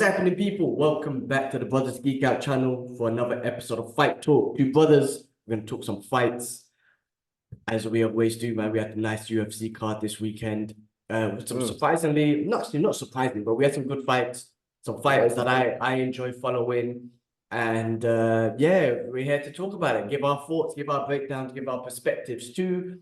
happening, people? Welcome back to the Brothers Geek Out channel for another episode of Fight Talk. Two brothers, we're going to talk some fights, as we always do, man. We had a nice UFC card this weekend. With some surprisingly, not surprisingly, but we had some good fights, some fighters that I enjoy following. And yeah, we're here to talk about it, give our thoughts, give our breakdowns, give our perspectives to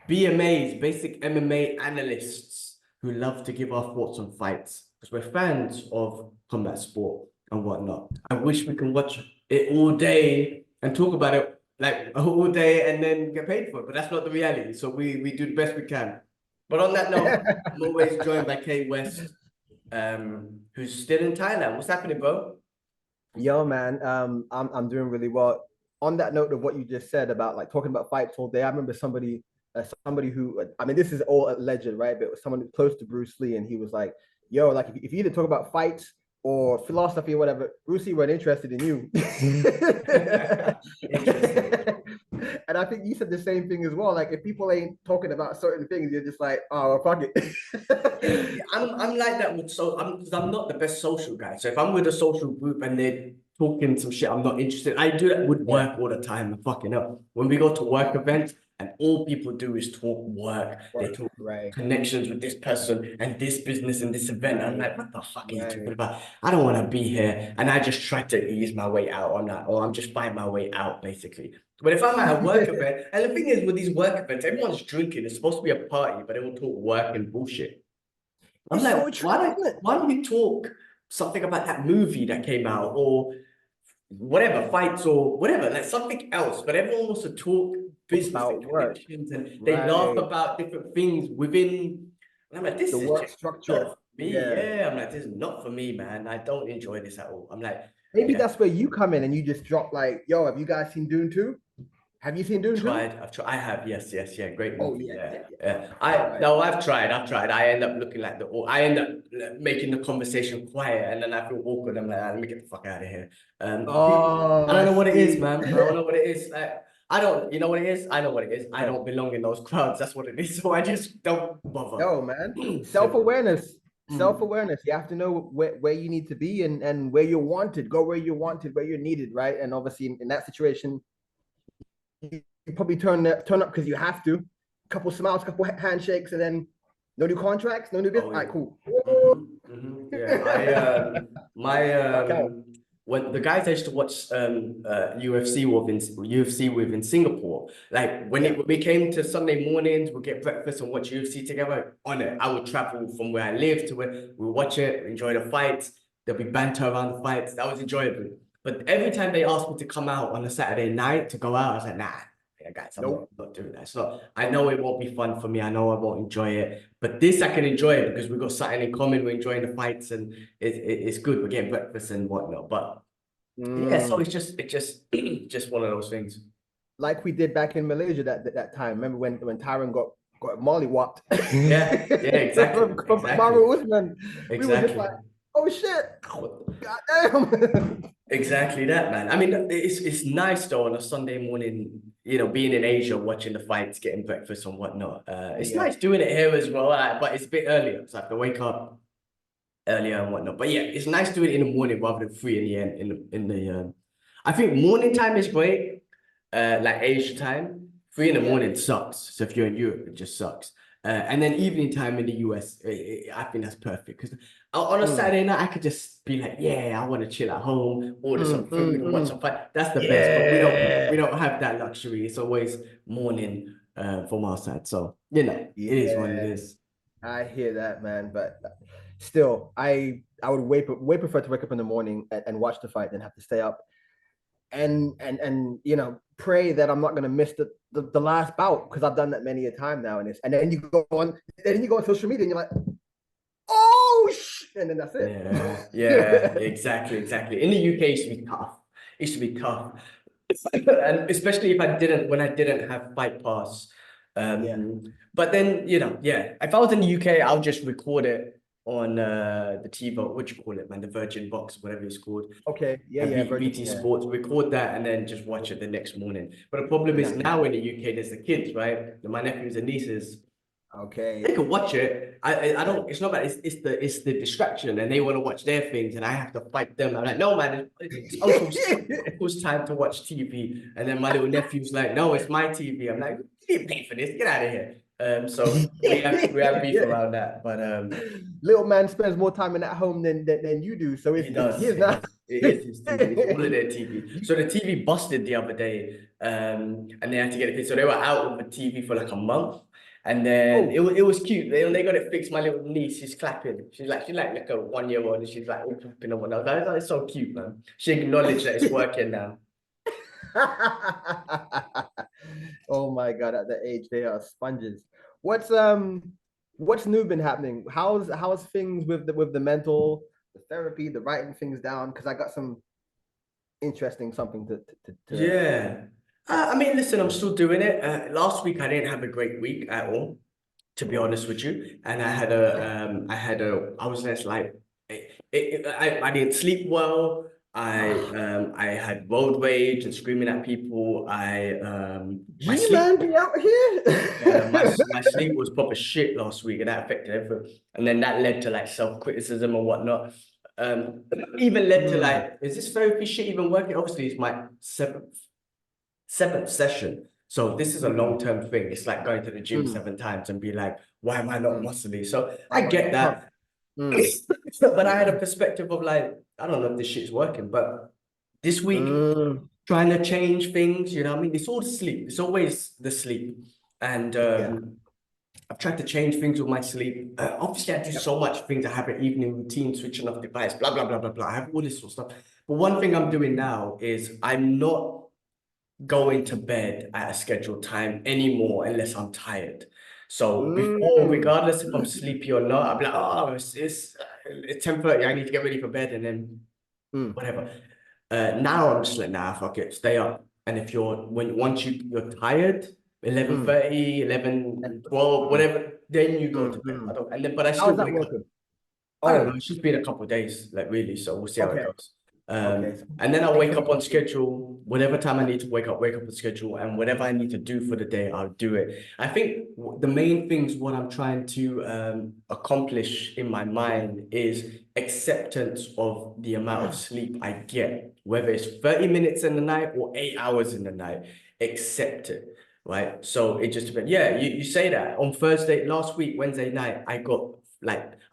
BMAs, basic MMA analysts who love to give our thoughts on fights because we're fans of combat sport and whatnot. I wish we can watch it all day and talk about it like all day and then get paid for it, but that's not the reality. So we do the best we can. But on that note, I'm always joined by K West, who's still in Thailand. What's happening, bro? Yo, man, I'm doing really well. On that note of what you just said about like talking about fights all day, I remember somebody who, I mean, this is all alleged, right? But it was someone close to Bruce Lee, and he was like, "Yo, like if you either talk about fights or philosophy or whatever, Bruce Lee weren't interested in you." And I think you said the same thing as well. Like if people ain't talking about certain things, you're just like, "Oh, well, fuck it." Yeah, I'm like that with because I'm not the best social guy. So if I'm with a social group and they're talking some shit, I'm not interested. I do that with work all the time. Fucking up. When we go to work events and all people do is talk work, they talk connections with this person and this business and this event. I'm like, what the fuck are you talking about? I don't want to be here. And I just try to ease my way out on that, or I'm just find my way out basically. But if I'm at a work event, and the thing is with these work events, everyone's drinking. It's supposed to be a party, but they will talk work and bullshit. I'm like, why don't we talk something about that movie that came out or whatever, fights or whatever, like something else, but everyone wants to talk business and connections and they laugh about different things within, and I'm like, this is work just structure. not for me. Yeah, I'm like, this is not for me, man. I don't enjoy this at all. I'm like, maybe that's where you come in and you just drop like, yo, have you guys seen Dune 2? Have you seen Dune 2? I've tried. I have. Yes. Great movie. Yeah. I've tried. I end up looking like I end up making the conversation quiet, and then I feel awkward. I'm like, let me get the fuck out of here. I don't know what it is, man. I don't know what it is. Like, I don't. You know what it is? I know what it is. I don't belong in those crowds. That's what it is. So I just don't bother. No, man. Self-awareness. Self-awareness. You have to know where you need to be and where you're wanted. Go where you're wanted, where you're needed, right? And obviously in that situation, you probably turn up because you have to. Couple smiles, couple handshakes, and then no new contracts, no new business. All right, cool. Yeah, when the guys I used to watch UFC with in Singapore, like when we came to Sunday mornings, we'd get breakfast and watch UFC together. On it, I would travel from where I live to where we watch it, enjoy the fights. There'll be banter around the fights. That was enjoyable. But every time they asked me to come out on a Saturday night to go out, I was like, nah, guys, I'm not doing that. So I know it won't be fun for me. I know I won't enjoy it. But this, I can enjoy it because we've got something in common. We're enjoying the fights and it's good. We're getting breakfast and whatnot. But yeah, so it's just one of those things. Like we did back in Malaysia that time. Remember when Tyron got mollywopped? Yeah, exactly. From Maru Usman. Exactly. We were just like, oh shit. Goddamn. Exactly that, man. I mean, it's nice though on a Sunday morning, you know, being in Asia, watching the fights, getting breakfast and whatnot. It's nice doing it here as well, but it's a bit earlier, so I have to wake up earlier and whatnot. But yeah, it's nice doing it in the morning rather than 3 in the end. I think morning time is great, like Asia time. 3 in the morning sucks. So if you're in Europe, it just sucks. And then evening time in the US, I think that's perfect because on a Saturday night I could just be like, yeah, I want to chill at home, order some food, and watch some fight. That's the best, but we don't have that luxury. It's always morning from our side, so you know it is what it is. I hear that, man, but still, I would way prefer to wake up in the morning and watch the fight than have to stay up and you know pray that I'm not gonna miss the last bout because I've done that many a time now, and then you go on social media and you're like, oh and then that's it. Yeah, exactly. In the UK, it used to be tough. It used to be tough, and especially when I didn't have Fight Pass. But then if I was in the UK, I'll just record it on the TiVo, what you call it, man, the Virgin Box, whatever it's called. Okay, BT Sports, record that and then just watch it the next morning. But the problem is now in the UK, there's the kids, right? My nephews and nieces, Okay. They can watch it. I don't. It's not that. It's the distraction, and they want to watch their things, and I have to fight them. I'm like, no, man, it's uncle's time to watch TV. And then my little nephew's like, no, it's my TV. I'm like, you didn't pay for this. Get out of here. So we have beef around that, but Little man spends more time in at home than you do, so he it's does. his now. It is his TV. It's all of their TV. So the TV busted the other day, and they had to get it fixed. So they were out of the TV for like a month. And then Oh. it was cute. They got it fixed. My little niece, she's clapping. She's like a 1 year old, and she's like all clapping and whatnot. It's so cute, man. She acknowledged that it's working now. Oh my God, at that age they are sponges. What's new been happening? How's things with the mental, the therapy, the writing things down? Because I got some interesting something to Yeah. I mean, listen, I'm still doing it. Last week I didn't have a great week at all, to be honest with you. And I was just like, I didn't sleep well. I had road rage and screaming at people. My G-Man sleep, be out here. my sleep was proper shit last week, and that affected everything. And then that led to like self-criticism and whatnot. Even led to like, is this therapy shit even working? Obviously, it's my seventh session. So this is a long-term thing. It's like going to the gym 7 times and be like, why am I not muscly? So I get that. But I had a perspective of like, I don't know if this shit's working, but this week trying to change things, you know what I mean? It's all the sleep. It's always the sleep. And Yeah. I've tried to change things with my sleep. Obviously, I do so much things. I have an evening routine, switching off device, blah, blah, blah, blah, blah. I have all this sort of stuff. But one thing I'm doing now is I'm not going to bed at a scheduled time anymore unless I'm tired. So before, regardless if I'm sleepy or not, I'll be like, oh, it's 10:30. I need to get ready for bed, and then whatever. Now I'm just like, nah, fuck it, stay up. And if once you're tired, 11:30, 11, 12, whatever, then you go to bed. I don't, and then, but I How still is that wake up. working? I don't know. Oh, It's just been a couple of days, like really. So we'll see how it okay. goes. Okay. So And then I'll things wake are up on moving. schedule. Whatever time I need to wake up on schedule, and whatever I need to do for the day, I'll do it. I think the main things what I'm trying to accomplish in my mind is acceptance of the amount of sleep I get, whether it's 30 minutes in the night or 8 hours in the night. Accept it. Right. So it just depends. Yeah, you say that on Thursday, last week, Wednesday night, I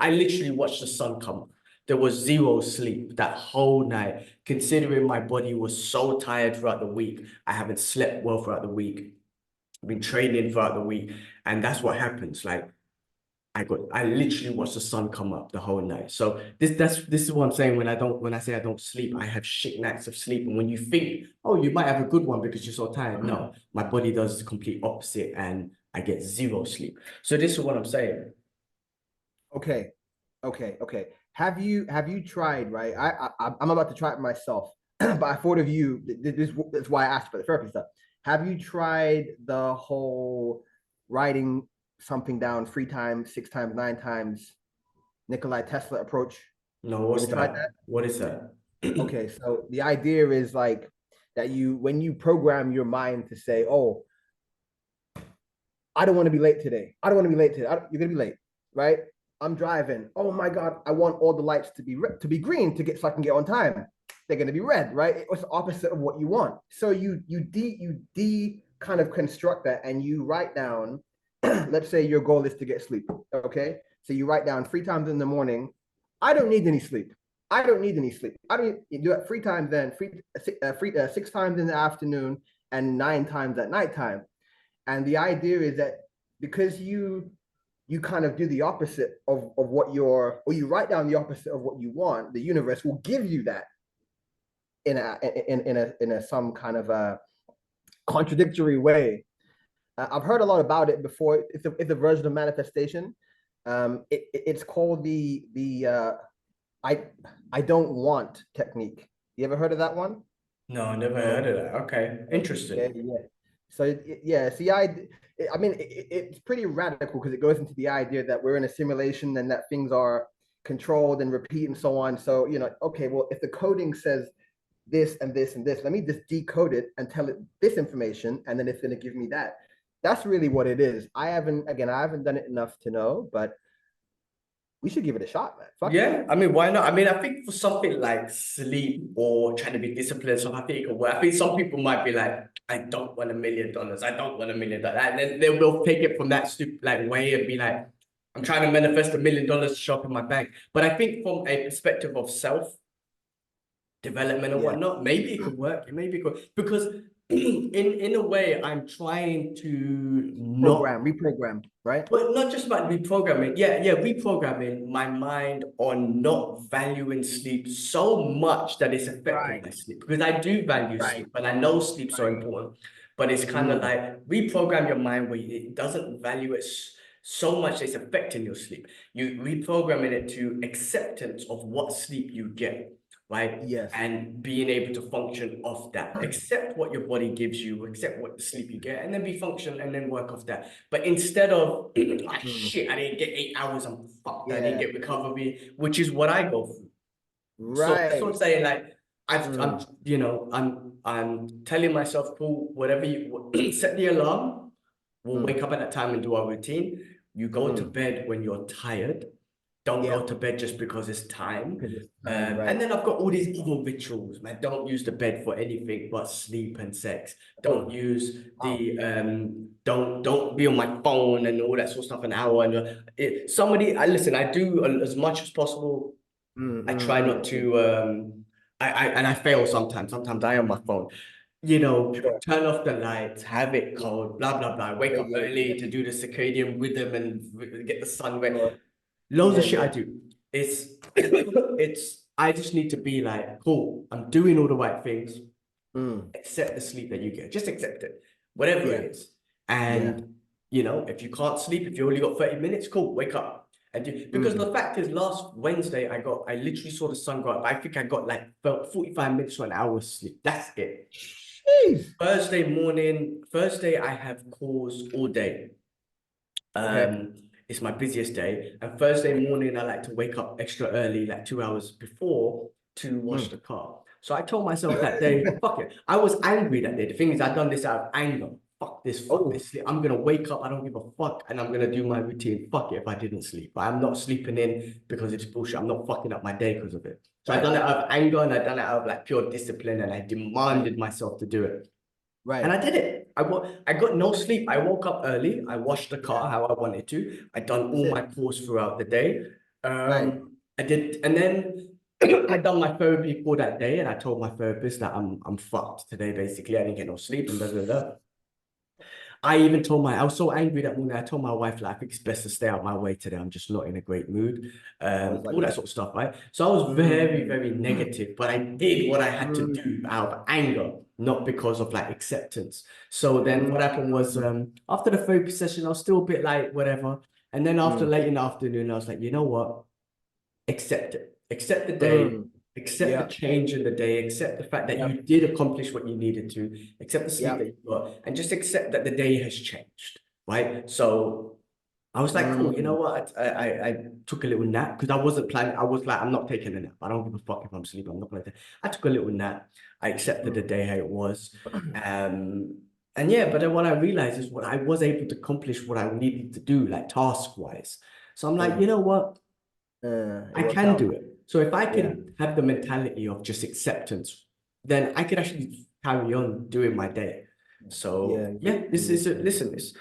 literally watched the sun come up. There was zero sleep that whole night, considering my body was so tired throughout the week. I haven't slept well throughout the week. I've been training throughout the week. And that's what happens. Like I literally watched the sun come up the whole night. So this is what I'm saying when I say I don't sleep, I have shit nights of sleep. And when you think, oh, you might have a good one because you're so tired. No, my body does the complete opposite and I get zero sleep. So this is what I'm saying. Okay. Have you tried, right? I'm about to try it myself, but I thought of you. That's why I asked for the therapy stuff. Have you tried the whole writing something down 3 times, 6 times, 9 times, Nikolai Tesla approach? No, You what's ever tried that? that? What is that? Okay, so the idea is like that when you program your mind to say, "Oh, I don't want to be late today. I don't want to be late today. You're gonna be late, right? I'm driving. Oh my God, I want all the lights to be green so I can get on time. They're gonna be red, right? It's the opposite of what you want. So you kind of construct that and you write down. Let's say your goal is to get sleep. Okay, so you write down 3 times in the morning. I don't need any sleep. I don't need any sleep. I don't you do it 3 times then, 6 times in the afternoon, and 9 times at nighttime. And the idea is that because you kind of do the opposite of what or you write down the opposite of what you want, the universe will give you that in a some kind of a contradictory way. I've heard a lot about it before. It's a version of manifestation. It's called the I don't want technique. You ever heard of that one? No, I never heard of that. Okay, Yeah, interesting. yeah. So yeah, see, I mean, it's pretty radical because it goes into the idea that we're in a simulation and that things are controlled and repeat and so on. So okay, well, if the coding says this and this and this, let me just decode it and tell it this information, and then it's going to give me that. That's really what it is. I haven't done it enough to know, but we should give it a shot, man. Fuck it. Yeah, I mean, why not? I mean, I think for something like sleep or trying to be disciplined, so I think it can work. I think some people might be like, I don't want $1 million. I don't want $1 million. And then they will take it from that stupid like way and be like, I'm trying to manifest $1 million to show up in my bank. But I think from a perspective of self development and Yeah. whatnot, maybe it could work. It maybe could, because in a way, I'm trying to reprogram, right? but not just about reprogramming. Yeah, reprogramming my mind on not valuing sleep so much that it's affecting my sleep. Because I do value sleep, and I know sleep's so important. But it's kind of like reprogram your mind where it doesn't value it so much that it's affecting your sleep. You reprogramming it to acceptance of what sleep you get, right? Yes. And being able to function off that, accept what your body gives you, accept what the sleep you get, and then be functional and then work off that. But instead of shit, I didn't get 8 hours, I'm fucked. I didn't get recovery, which is what I go through. So that's what I'm saying. Like I'm telling myself, cool, whatever you set the alarm, we'll wake up at that time and do our routine. You go to bed when you're tired. Don't go to bed just because it's time. And then I've got all these other rituals, man. Don't use the bed for anything but sleep and sex. Don't use the don't be on my phone and all that sort of stuff an hour. And listen, I do as much as possible. I try not to I fail sometimes. Sometimes I am on my phone. Turn off the lights, have it cold, blah blah blah. Wake up early to do the circadian rhythm and get the sun wet. Loads of shit I do. It's I just need to be like, cool, I'm doing all the right things. Accept the sleep that you get. Just accept it. Whatever it is. And if you can't sleep, if you only got 30 minutes, cool, wake up. Because the fact is, last Wednesday I literally saw the sun go up. I think I got like 45 minutes to an hour sleep. That's it. Jeez. Thursday I have calls all day. It's my busiest day. And Thursday morning, I like to wake up extra early, like 2 hours before, to wash the car. So I told myself that day, fuck it. I was angry that day. The thing is, I've done this out of anger. Fuck this. I'm going to wake up. I don't give a fuck. And I'm going to do my routine. Fuck it if I didn't sleep. But I'm not sleeping in because it's bullshit. I'm not fucking up my day because of it. So I done it out of anger and I done it out of like pure discipline. And I demanded myself to do it. And I did it. I got no sleep. I woke up early. I washed the car how I wanted to. I done all my calls throughout the day. I did, and then I done my therapy for that day, and I told my therapist that I'm fucked today. Basically, I didn't get no sleep and blah blah blah. I was so angry that morning. I told my wife, like, I think it's best to stay out my way today. I'm just not in a great mood. All that sort of stuff, right? So I was very, very negative, but I did what I had to do out of anger, not because of like acceptance. So then what happened was after the therapy session, I was still a bit like, whatever. And then after late in the afternoon, I was like, you know what? Accept it. Accept the day. Accept the change in the day, accept the fact that you did accomplish what you needed to, accept the sleep that you got, and just accept that the day has changed, right? So I was like, cool, you know what? I took a little nap because I wasn't planning. I was like, I'm not taking a nap. I don't give a fuck if I'm sleeping. I'm not going to. I took a little nap. I accepted the day how it was. And yeah, but then what I realized is what I was able to accomplish what I needed to do, like task-wise. So I'm like, you know what? I can do it. So if I can have the mentality of just acceptance, then I could actually carry on doing my day. So this is it's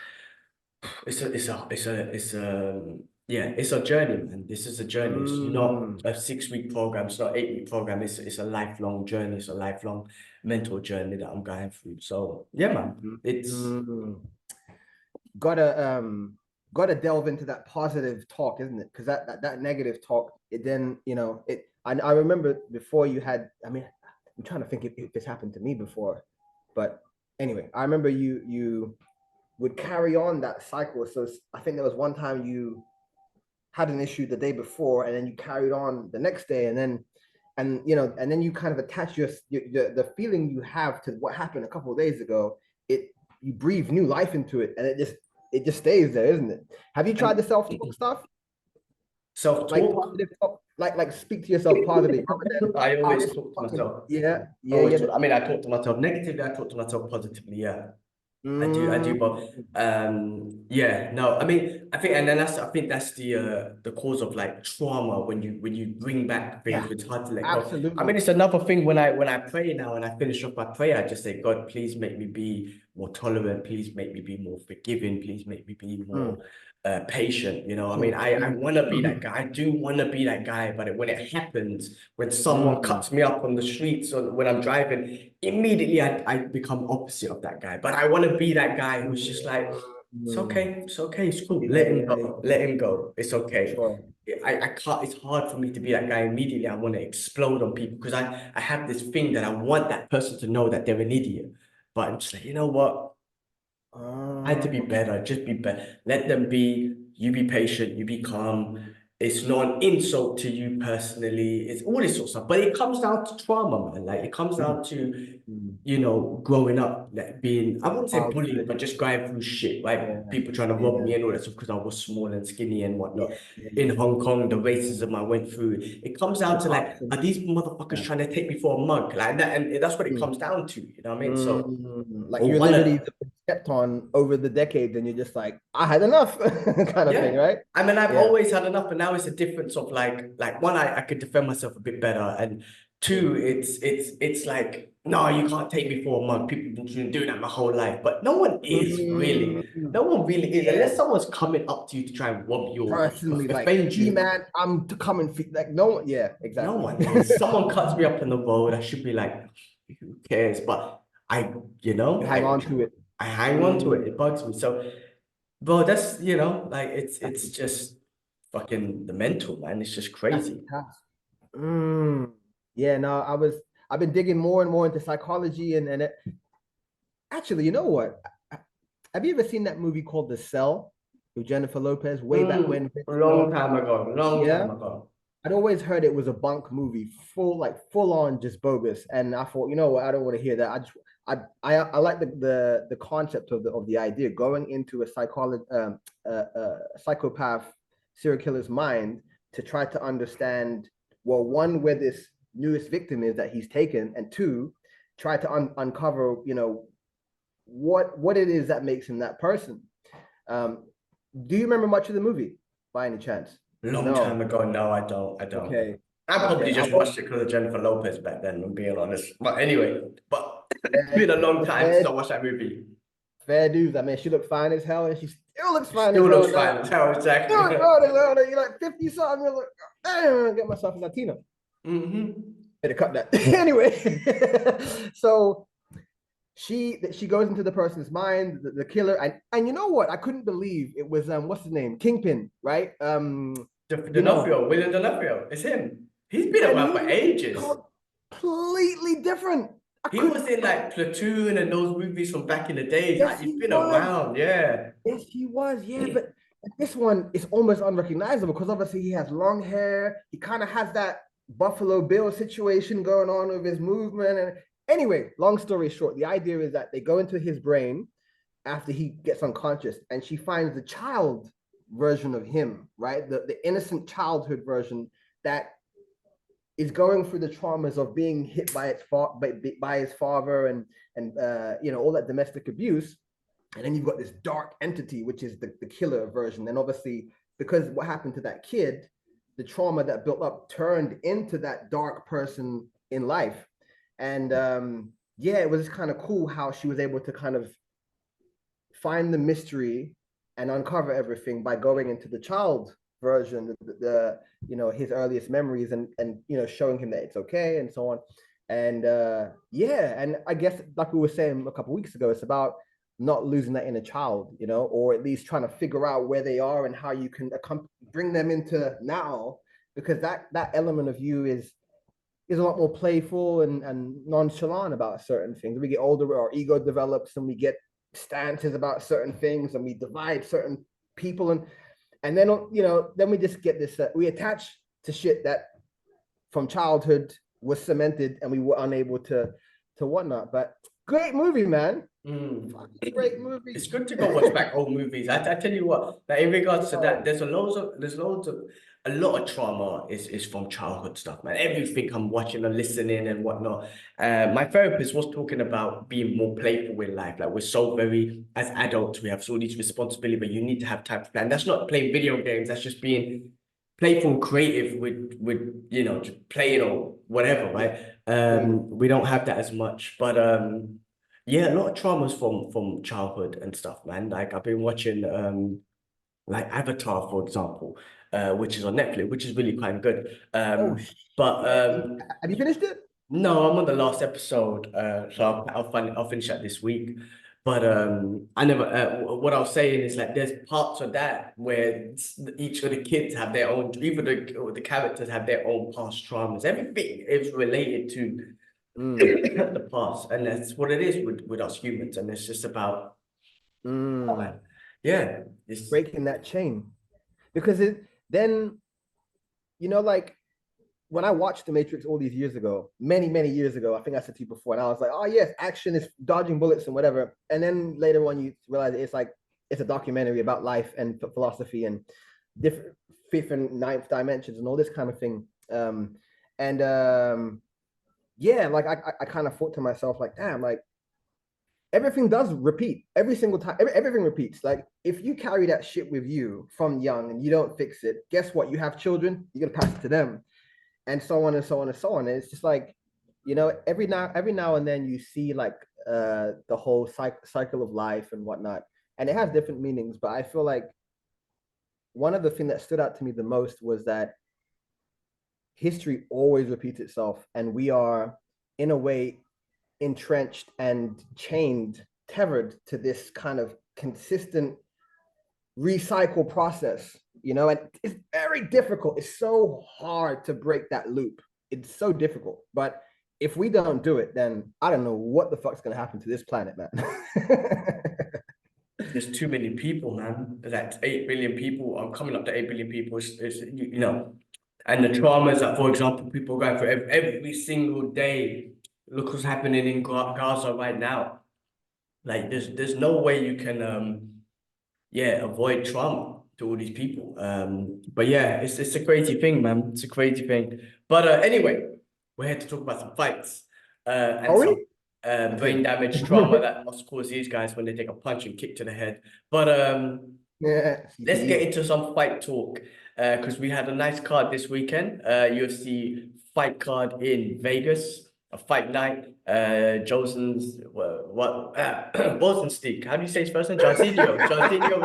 a journey, man. This is a journey. It's not a 6-week program. It's not 8-week program. It's a lifelong journey. It's a lifelong mental journey that I'm going through. So yeah, man. It's gotta delve into that positive talk, isn't it? Because that negative talk, it then, I remember before you had, I mean, I'm trying to think if this happened to me before, but anyway, I remember you would carry on that cycle. So I think there was one time you had an issue the day before, and then you carried on the next day, and then you kind of attach the feeling you have to what happened a couple of days ago. You breathe new life into it, and it just stays there, isn't it? Have you tried the self-talk stuff? Self-talk? Like positive talk, like speak to yourself positively. I always talk to myself. Yeah. I mean, I talk to myself negatively, I talk to myself positively, yeah. I do, Bob. Yeah, no, I mean, I think, and then I think that's the cause of like trauma when you bring back things, Yeah, it's hard to let go. I mean, absolutely. it's another thing when I pray now and I finish off my prayer, I just say, God, please make me be more tolerant, please make me be more forgiving, please make me be more Mm, patient. You know, I mean, mm, I mm, want to be that guy. I do want to be that guy, but when it happens, when someone mm, cuts me up on the streets or when I'm driving, immediately I become opposite of that guy. But I want to be that guy who's just like, mm. it's okay, it's cool. Yeah, yeah, Let him go. It's okay. sure. I can't, it's hard for me to be that guy immediately. I want to explode on people because I have this thing that I want that person to know that they're an idiot. But I'm just like, you know what? I had to be Okay. better, just be better. Let them be, you be patient, you be calm. It's not an insult to you personally. It's all this sort of stuff. But it comes down to trauma, man. Like it comes Mm, down to, mm. growing up, like being, I wouldn't say bullied, Childhood. but just going through shit, right? Yeah, People trying to rob yeah, me and all that stuff because I was small and skinny and yeah, whatnot. yeah. In Hong Kong, the racism I went through, it comes down The to like, toxin. are these motherfuckers Yeah. trying to take me for a mug? Like that, and that's what it Mm, comes down to, you know what I mean? So, like or your one liberties of have been stepped on over the decades, and you're just like, I had enough, kind of thing, Yeah. right? I mean, I've Yeah. always had enough, but now it's a difference of like one, I could defend myself a bit better. And Mm. two, it's like, no, you can't take me for a mug. People have been doing that my whole life. But no one is really. Mm, No one really is. yeah. Unless someone's coming up to you to try and rob you or Personally, like, offend E you. man, I'm to come and like no one. Yeah, No exactly. one is. Someone cuts me up on the road, I should be like, who cares? But I, you You know, hang on to it. I hang on to it. Mm, It bugs me. So, bro, that's, like it's just fucking the mental, man. It's just that's crazy. tough. Mm. Yeah, no, I've been digging more and more into psychology and it, actually, you know what? Have you ever seen that movie called The Cell with Jennifer Lopez way back when? Long time ago, long Yeah, time ago. I'd always heard it was a bunk movie, full on just bogus. And I thought, you know what? I don't want to hear that. I like the concept of the idea going into a psychopath serial killer's mind to try to understand, well, one, where this newest victim is that he's taken, and two, try to uncover, what it is that makes him that person. Um, do you remember much of the movie by any chance? Long time No. ago. No, I don't. I don't. Okay. I Okay. probably just watched it because of Jennifer Lopez back then, I'm being honest. But anyway, but it's Fair, been a long time since fair, I watched that movie. fair dues. I mean, she looked fine as hell, and she still looks It fine as still hell looks now. fine as hell, Still exactly. looks fine as hell. You're like 50 something. You're like, damn, get myself a Latino. hmm Better cut that. Anyway, so she goes into the person's mind, the killer, and you know what? I couldn't believe it was what's his name, Kingpin, right? You know, D'Onofrio, William D'Onofrio, it's him. He's been and around for he ages. completely different. I He couldn't. was in like Platoon and those movies from back in the days. Yes, He's he been was. around, yeah. Yes, he was. Yeah, but this one is almost unrecognizable because obviously he has long hair. He kind of has that Buffalo Bill situation going on with his movement. And anyway, long story short, the idea is that they go into his brain after he gets unconscious, and she finds the child version of him, right? The innocent childhood version that is going through the traumas of being hit by by his father and all that domestic abuse. And then you've got this dark entity, which is the killer version. And obviously, because what happened to that kid, the trauma that built up turned into that dark person in life. And yeah, it was kind of cool how she was able to kind of find the mystery and uncover everything by going into the child version, his earliest memories, and showing him that it's okay and so on. And yeah, and I guess like we were saying a couple of weeks ago, it's about not losing that inner child, or at least trying to figure out where they are and how you can bring them into now, because that element of you is a lot more playful and nonchalant about certain things. We get older, our ego develops, and we get stances about certain things, and we divide certain people, and then then we just get this. We attach to shit that from childhood was cemented, and we were unable to whatnot. But great movie, man. Mm. Great movie. It's good to go watch back old movies. I tell you what, like in regards to Oh, that, there's loads of a lot of trauma is from childhood stuff, man. Everything I'm watching and listening and whatnot. My therapist was talking about being more playful in life. Like we're so very, as adults, we have all these responsibilities, but you need to have time to plan. That's not playing video games. That's just being playful and creative with just playing or whatever, right? We don't have that as much, but yeah, a lot of traumas from childhood and stuff, man. Like I've been watching like Avatar, for example, which is on Netflix, which is really quite good. Oh, But have you finished it? no, I'm on the last episode, so I'll finish that this week. But I never. What I was saying is like there's parts of that where each of the kids have their own. Even the characters have their own past traumas. Everything is related to the past, and that's what it is with us humans. And it's just about yeah, it's Breaking that chain, because then like when I watched The Matrix all these years ago, many years ago, I think I said to you before, and I was like, oh yes, action is dodging bullets and whatever. And then later on, you realize it's a documentary about life and philosophy and different fifth and ninth dimensions and all this kind of thing. Yeah, like I kind of thought to myself, like, damn, like everything does repeat every single time. Everything repeats. Like if you carry that shit with you from young and you don't fix it, guess what? You have children, you're gonna pass it to them, and so on and so on and so on. And it's just like, every now and then you see like the whole cycle of life and whatnot, and it has different meanings. But I feel like one of the things that stood out to me the most was that history always repeats itself, and we are in a way entrenched and tethered to this kind of consistent recycle process, and it's very difficult. It's so hard to break that loop. It's so difficult. But if we don't do it, then I don't know what the fuck's gonna happen to this planet, man. there's too many people, man. That's 8 billion people. I'm coming up to 8 billion people. And the traumas that, for example, people are going through every single day. Look what's happening in Gaza right now. Like there's no way you can avoid trauma to all these people. But yeah, it's a crazy thing, man. It's a crazy thing. But anyway, we're here to talk about some fights and some brain damage trauma that must cause these guys when they take a punch and kick to the head. But Yeah, let's get into some fight talk because we had a nice card this weekend. UFC fight card in Vegas. A fight night, Rozenstruik. How do you say his first name? Jairzinho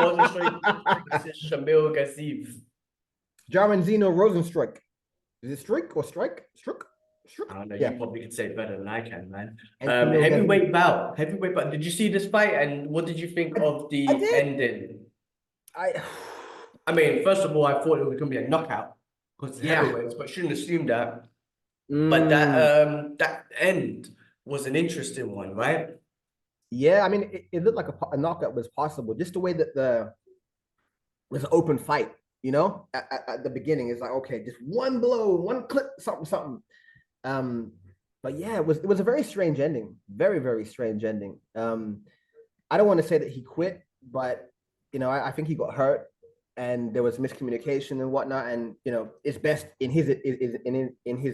Rozenstruik versus Shamil Gaziev. Jairzinho Rozenstruik. Is it Struik or Strike? Struik? I don't know. Yeah. You probably could say it better than I can, man. And Heavyweight bout. Heavyweight bout. Did you see this fight? And what did you think of the ending? I mean, first of all, I thought it was going to be a knockout because it's heavyweights, but shouldn't assume that. But that end was an interesting one, right? Yeah, I mean, it looked like a knockout was possible. Just the way that it was an open fight, at the beginning. It's like, okay, just one blow, one clip, something. But yeah, it was a very strange ending. Very, very strange ending. I don't want to say that he quit, but I think he got hurt and there was miscommunication and whatnot. And it's best in his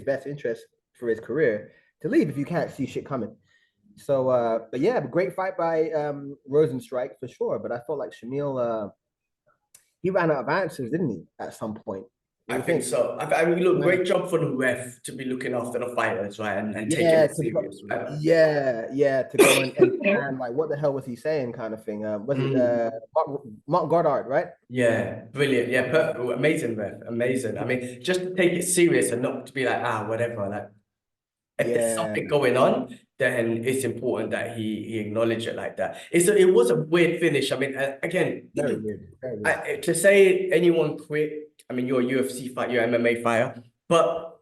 best interest for his career to leave if you can't see shit coming. So, but yeah, great fight by Rozenstruik for sure. But I felt like Shamil, he ran out of answers, didn't he? At some point. I think so. I mean, look, great job for the ref to be looking after the fighters, right, and taking it serious, right? Yeah, to go and like, what the hell was he saying, kind of thing. Was it Mark Goddard, right? Yeah, brilliant. Yeah, perfect. Amazing, ref. Amazing. I mean, just to take it serious and not to be like, whatever. Like, if there's something going on, then it's important that he acknowledge it like that. It was a weird finish. I mean, again, very weird. Very weird. To say anyone quit. I mean, you're a UFC fighter, you're an MMA fighter, but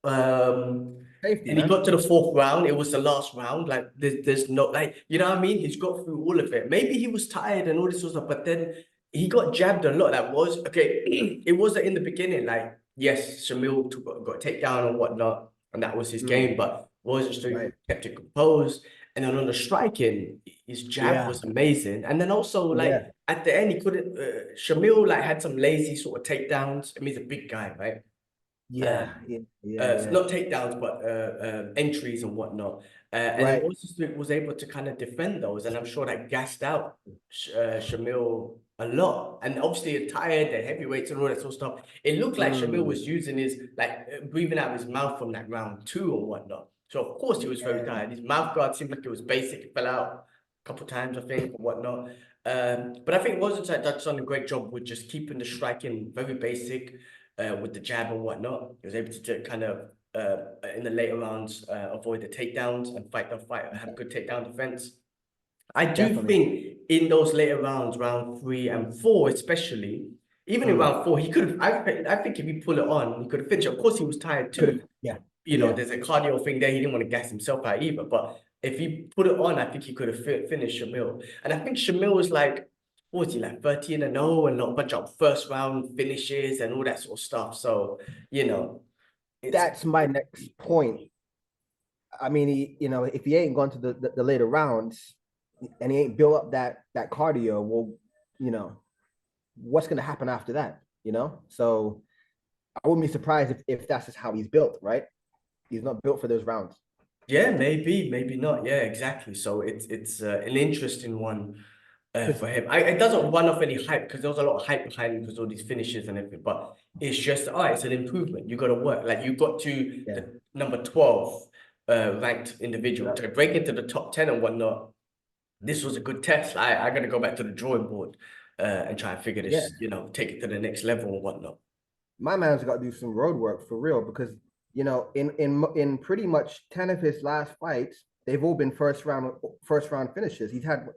Safety, and he got to the 4th round. It was the last round. Like there's no, like, you know what I mean? He's got through all of it. Maybe he was tired and all this stuff, but then he got jabbed a lot. That was okay. It wasn't in the beginning. Like, yes, Shamil got takedown and whatnot, and that was his game. But Rozenstruik kept it composed. And then on the striking, his jab was amazing. And then also like at the end, he couldn't. Shamil like had some lazy sort of takedowns. I mean, he's a big guy, right? Not takedowns, but entries and whatnot. And then Rozenstruik was able to kind of defend those, and I'm sure that gassed out Shamil a lot. And obviously, tired, the heavyweights and all that sort of stuff. It looked like Shamil was using his breathing out his mouth from that round 2 or whatnot. So of course he was very tired. His mouth guard seemed like it was basic. It fell out a couple times, I think, or whatnot. But I think Rozenstruik done a great job with just keeping the striking very basic. With the jab and whatnot, he was able to kind of in the later rounds avoid the takedowns and fight, have good takedown defense. I do think in those later rounds, round 3 and 4 especially, even in round 4, he could have. I think if he pull it on, he could have finished. Of course, he was tired too. You know, there's a cardio thing there. He didn't want to gas himself out either. But if he put it on, I think he could have finished Shamil. And I think Shamil was like, what was he like, 13-0 and a bunch of first round finishes and all that sort of stuff. So, you know, that's my next point. I mean, if he ain't gone to the later rounds and he ain't built up that cardio, well, what's going to happen after that? So I wouldn't be surprised if that's just how he's built, right? He's not built for those rounds. Yeah, maybe not. Yeah, exactly. So it's an interesting one. For him, it doesn't run off any hype because there was a lot of hype behind him because all these finishes and everything. But it's just, it's an improvement. You got to work. Like you got to the number 12 ranked individual to break into the top 10 and whatnot. This was a good test. I got to go back to the drawing board and try and figure this. Take it to the next level and whatnot. My man's got to do some road work for real because in pretty much 10 of his last fights, they've all been first round finishes. He's had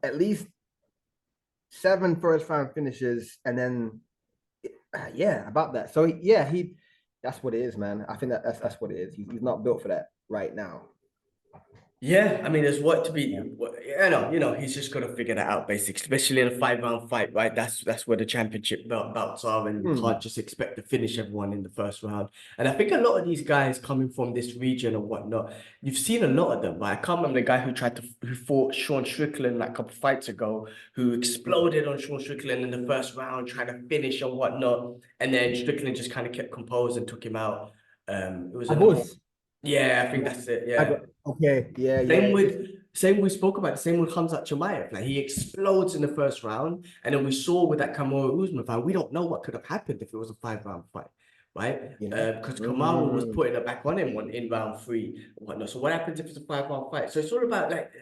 at least 7 first round finishes, and then about that. So that's what it is, man. I think that's what it is. He's not built for that right now. Yeah, I mean, there's work to be. He's just got to figure that out, basically, especially in a 5-round fight, right? That's where the championship bouts are, and you can't just expect to finish everyone in the first round. And I think a lot of these guys coming from this region and whatnot, you've seen a lot of them, right? I can't remember the guy who fought Sean Strickland like a couple fights ago, who exploded on Sean Strickland in the first round, trying to finish and whatnot, and then Strickland just kind of kept composed and took him out. It was yeah, I think that's it. Yeah. Same we spoke about. Same with Khamzat Chimaev. Like he explodes in the first round, and then we saw with that Kamaru Usman fight, we don't know what could have happened if it was a 5-round fight, right? Because Kamaru was putting it back on him in round 3 and whatnot. So what happens if it's a 5-round fight? So it's all about like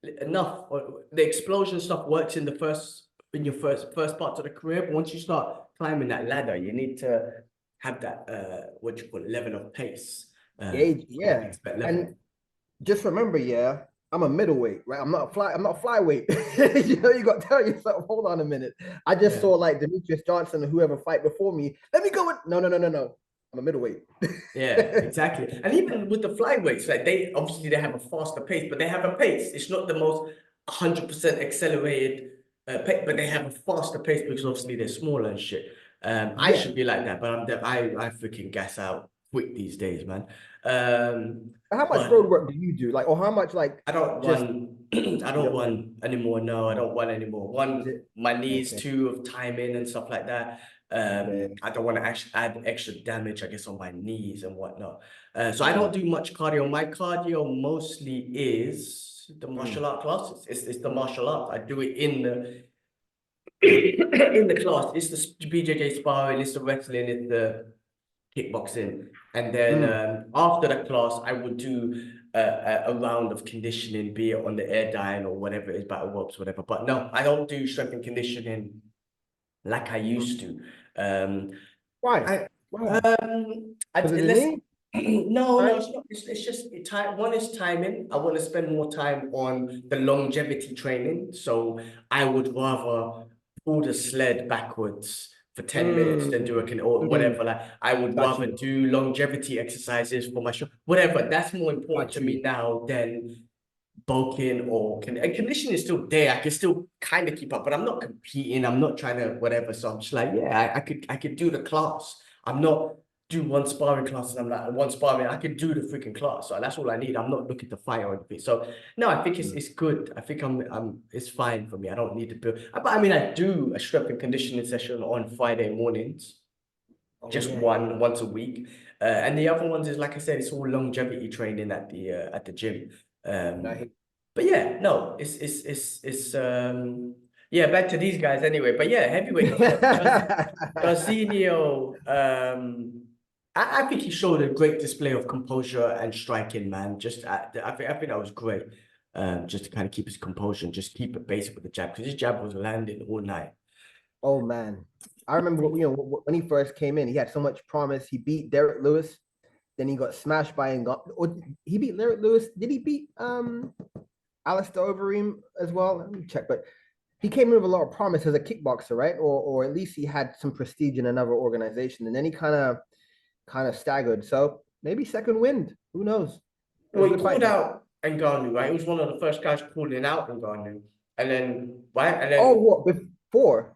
the explosion stuff works in your first parts of the career. But once you start climbing that ladder, you need to have that level of pace. And just remember, I'm a middleweight, right? I'm not flyweight. You got to tell yourself, hold on a minute. I just saw like Demetrius Johnson or whoever fight before me. Let me go with no. I'm a middleweight. Yeah, exactly. And even with the flyweights, like they have a faster pace, but they have a pace. It's not the most 100% accelerated pace, but they have a faster pace because obviously they're smaller and shit. I should be like that, but I freaking gas out quick these days, man. How much road work do you do? Like, or how much like I don't run I don't run anymore. No, I don't run anymore. One, my knees, 2 of timing and stuff like that. I don't want to actually add extra damage, I guess, on my knees and whatnot. So I don't do much cardio. My cardio mostly is the martial art classes. It's the martial art. I do it in the class. It's the BJJ sparring, it's the wrestling, it's the kickboxing. And then after the class, I would do a round of conditioning, be it on the air dyne or whatever it is, battle ropes, whatever. But no, I don't do strength and conditioning like I used to. Why? No, it's not. It's just time. One is timing. I want to spend more time on the longevity training. So I would rather pull the sled backwards for 10 minutes than do or whatever. Like I would rather do longevity exercises for my show. Whatever. That's more important to me now than bulking or conditioning is still there. I can still kind of keep up, but I'm not competing. I'm not trying to whatever. So I'm just like, I could do the class. I'm not do one sparring class, and I'm like, one sparring, I can do the freaking class. So that's all I need. I'm not looking to fight or anything. So no, I think it's good. I think it's fine for me. I don't need to build. But I mean, I do a strength and conditioning session on Friday mornings, Oh, just yeah. once a week. And the other ones is, like I said, it's all longevity training at the gym. But yeah, no, it's yeah, back to these guys anyway. But yeah, heavyweight. Gaziev, I think he showed a great display of composure and striking, man. I think that was great. Just to kind of keep his composure and just keep it basic with the jab, because his jab was landing all night. Oh man, I remember when he first came in, he had so much promise. He beat Derek Lewis, then he got smashed by or he beat Derek Lewis. Did he beat Alistair Overeem as well? Let me check. But he came in with a lot of promise as a kickboxer, right? Or at least he had some prestige in another organization, and then he kind of staggered. So maybe second wind. Who knows? Well, he called out Ngannou, right? He was one of the first guys calling out Ngannou, and then what before?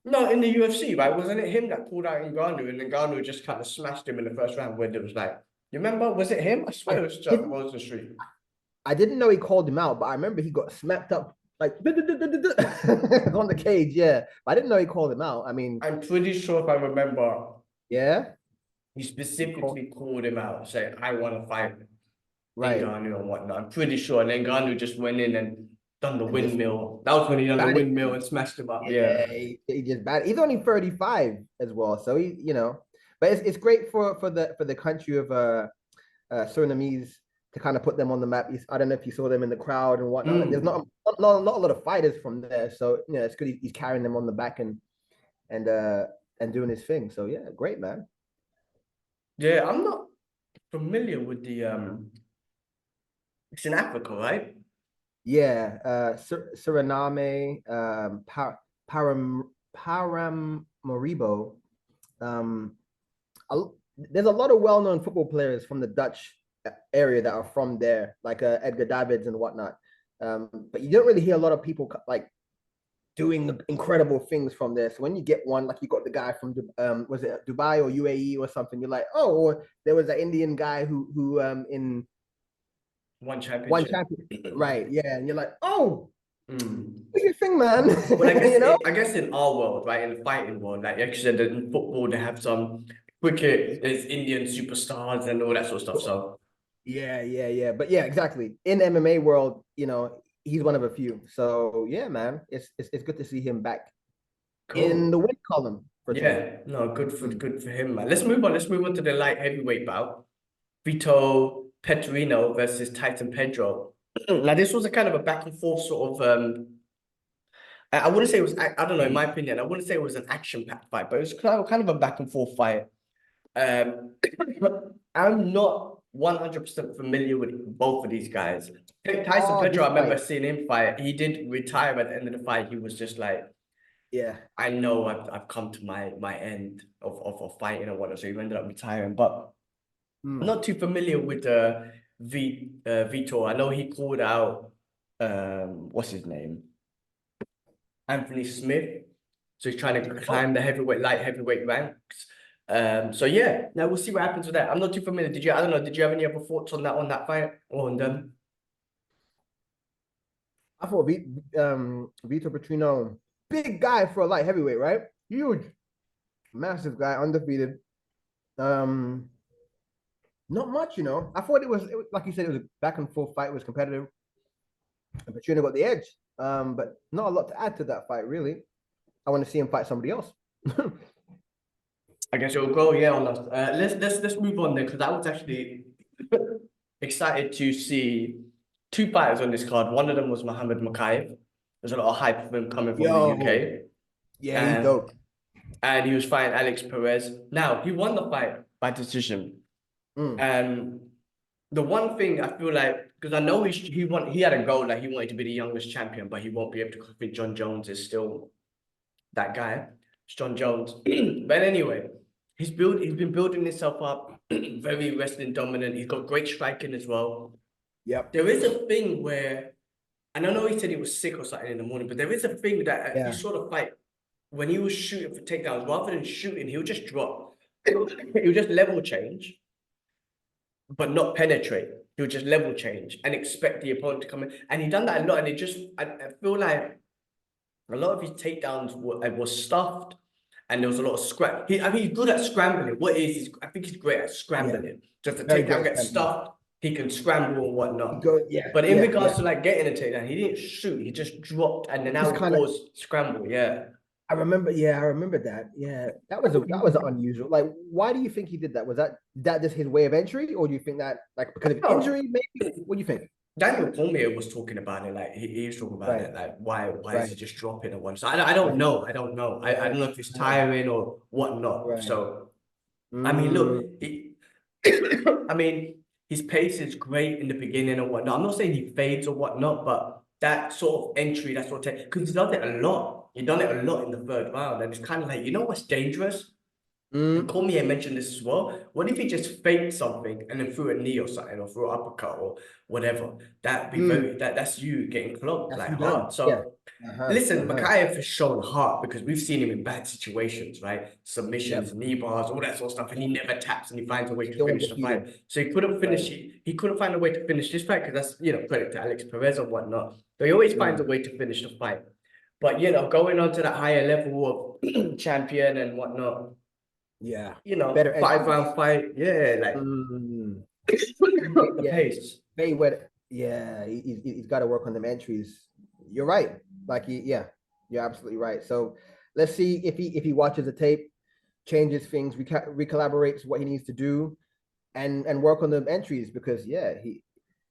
No, in the UFC, right? Wasn't it him that called out Ngannou, and Ngannou just kind of smashed him in the first round when it was like, you remember? Was it him? I swear it was Rozenstruik. I didn't know he called him out, but I remember he got smacked up like on the cage. Yeah, but I didn't know he called him out. I mean, I'm pretty sure if I remember, yeah, he specifically called him out, saying, "I want to fight right, Ngannou and whatnot." I'm pretty sure. And then Ngannou just went in and done the windmill. That was when he done the windmill and smashed him up. Yeah, he just bad. He's only 35 as well, so but it's great for the country of Surinamese to kind of put them on the map. I don't know if you saw them in the crowd and whatnot. Like, there's not a lot of fighters from there, so it's good. He's carrying them on the back and doing his thing. So yeah, great, man. Yeah, I'm not familiar with the It's in Africa, right? Yeah, Suriname, Paramaribo. There's a lot of well-known football players from the Dutch area that are from there, like Edgar Davids and whatnot. But you don't really hear a lot of people like doing incredible things from there. So when you get one, like you got the guy from was it Dubai or UAE or something, you're like, oh, or there was an Indian guy who in one championship, right? Yeah, and you're like, oh, what's your thing, man? Well, I guess in our world, right, in the fighting world, like you said, in football, they have some cricket, there's Indian superstars and all that sort of stuff. So yeah. But yeah, exactly. In MMA world, he's one of a few. So yeah, man, it's good to see him back in the win column. Yeah, no, good for him, man. Let's move on to the light heavyweight bout. Vito Petrino versus Titan Pedro. Now, this was a kind of a back and forth sort of I wouldn't say it was, I don't know, in my opinion, I wouldn't say it was an action-packed fight, but it was kind of a back and forth fight. I'm not 100% familiar with both of these guys. Tyson Pedro, I remember seeing him fight. He did retire at the end of the fight. He was just like, yeah, I know I've come to my end of fighting or whatever. So he ended up retiring. But I'm not too familiar with Vito. I know he called out what's his name? Anthony Smith. So he's trying to climb the light heavyweight ranks. So yeah, now we'll see what happens with that. I'm not too familiar. Did you have any other thoughts on that fight or on them? I thought Vito Petrino, big guy for a light heavyweight, right? Huge, massive guy, undefeated. Not much, I thought it was like you said, it was a back and forth fight. It was competitive, and Petrino got the edge. But not a lot to add to that fight, really. I want to see him fight somebody else. I guess it'll go, yeah, on us. Let's move on then, because I was actually excited to see two fighters on this card. One of them was Muhammad Mokaev. There's a lot of hype of him coming from the UK. Yeah, he's dope. And he was fighting Alex Perez. Now, he won the fight by decision. And the one thing I feel like, because I know he had a goal, like he wanted to be the youngest champion, but he won't be able to. I think John Jones is still that guy. It's John Jones. But anyway, he's been building himself up, very wrestling dominant. He's got great striking as well. Yep. There is a thing where, and I know he said he was sick or something in the morning, but there is a thing that if you saw the fight, when he was shooting for takedowns, rather than shooting, he'll just drop. it would just level change, but not penetrate. He would just level change and expect the opponent to come in. And he done that a lot. And it just, I feel like a lot of his takedowns were stuffed, and there was a lot of scrap. I mean, he's good at scrambling. I think he's great at scrambling. Just the Very takedown great gets scrambling. stuffed, he can scramble and whatnot. Yeah. But in regards to like getting a takedown, he didn't shoot. He just dropped, and then now it caused scramble. Yeah. I remember that. Yeah, that was unusual. Like, why do you think he did that? Was that just his way of entry, or do you think that like because of injury? Maybe. What do you think? Daniel Cormier was talking about it, like he was talking about it, like why is he just dropping at one? So I don't know. I don't know. I don't know if it's tiring or whatnot. So I mean, look, I mean, his pace is great in the beginning and whatnot. I'm not saying he fades or whatnot, but that sort of entry, that sort of because he's done it a lot. He done it a lot in the third round, and it's kind of like, you know what's dangerous? And Cormier mentioned this as well. What if he just faked something and then threw a knee or something, or threw an uppercut or whatever? That'd be that's you getting clogged like hard. So listen, Makayev has shown heart because we've seen him in bad situations, right? Submissions, knee bars, all that sort of stuff, and he never taps and he finds a way to finish the fight. So he couldn't finish it. He couldn't find a way to finish this fight because that's credit to Alex Perez and whatnot. But he always finds a way to finish the fight. But going on to that higher level of champion and whatnot. Yeah. Better 5-round fight. Yeah, like the pace. He's got to work on them entries. You're right. Like you're absolutely right. So let's see if he watches the tape, changes things, recollaborates what he needs to do, and work on the entries because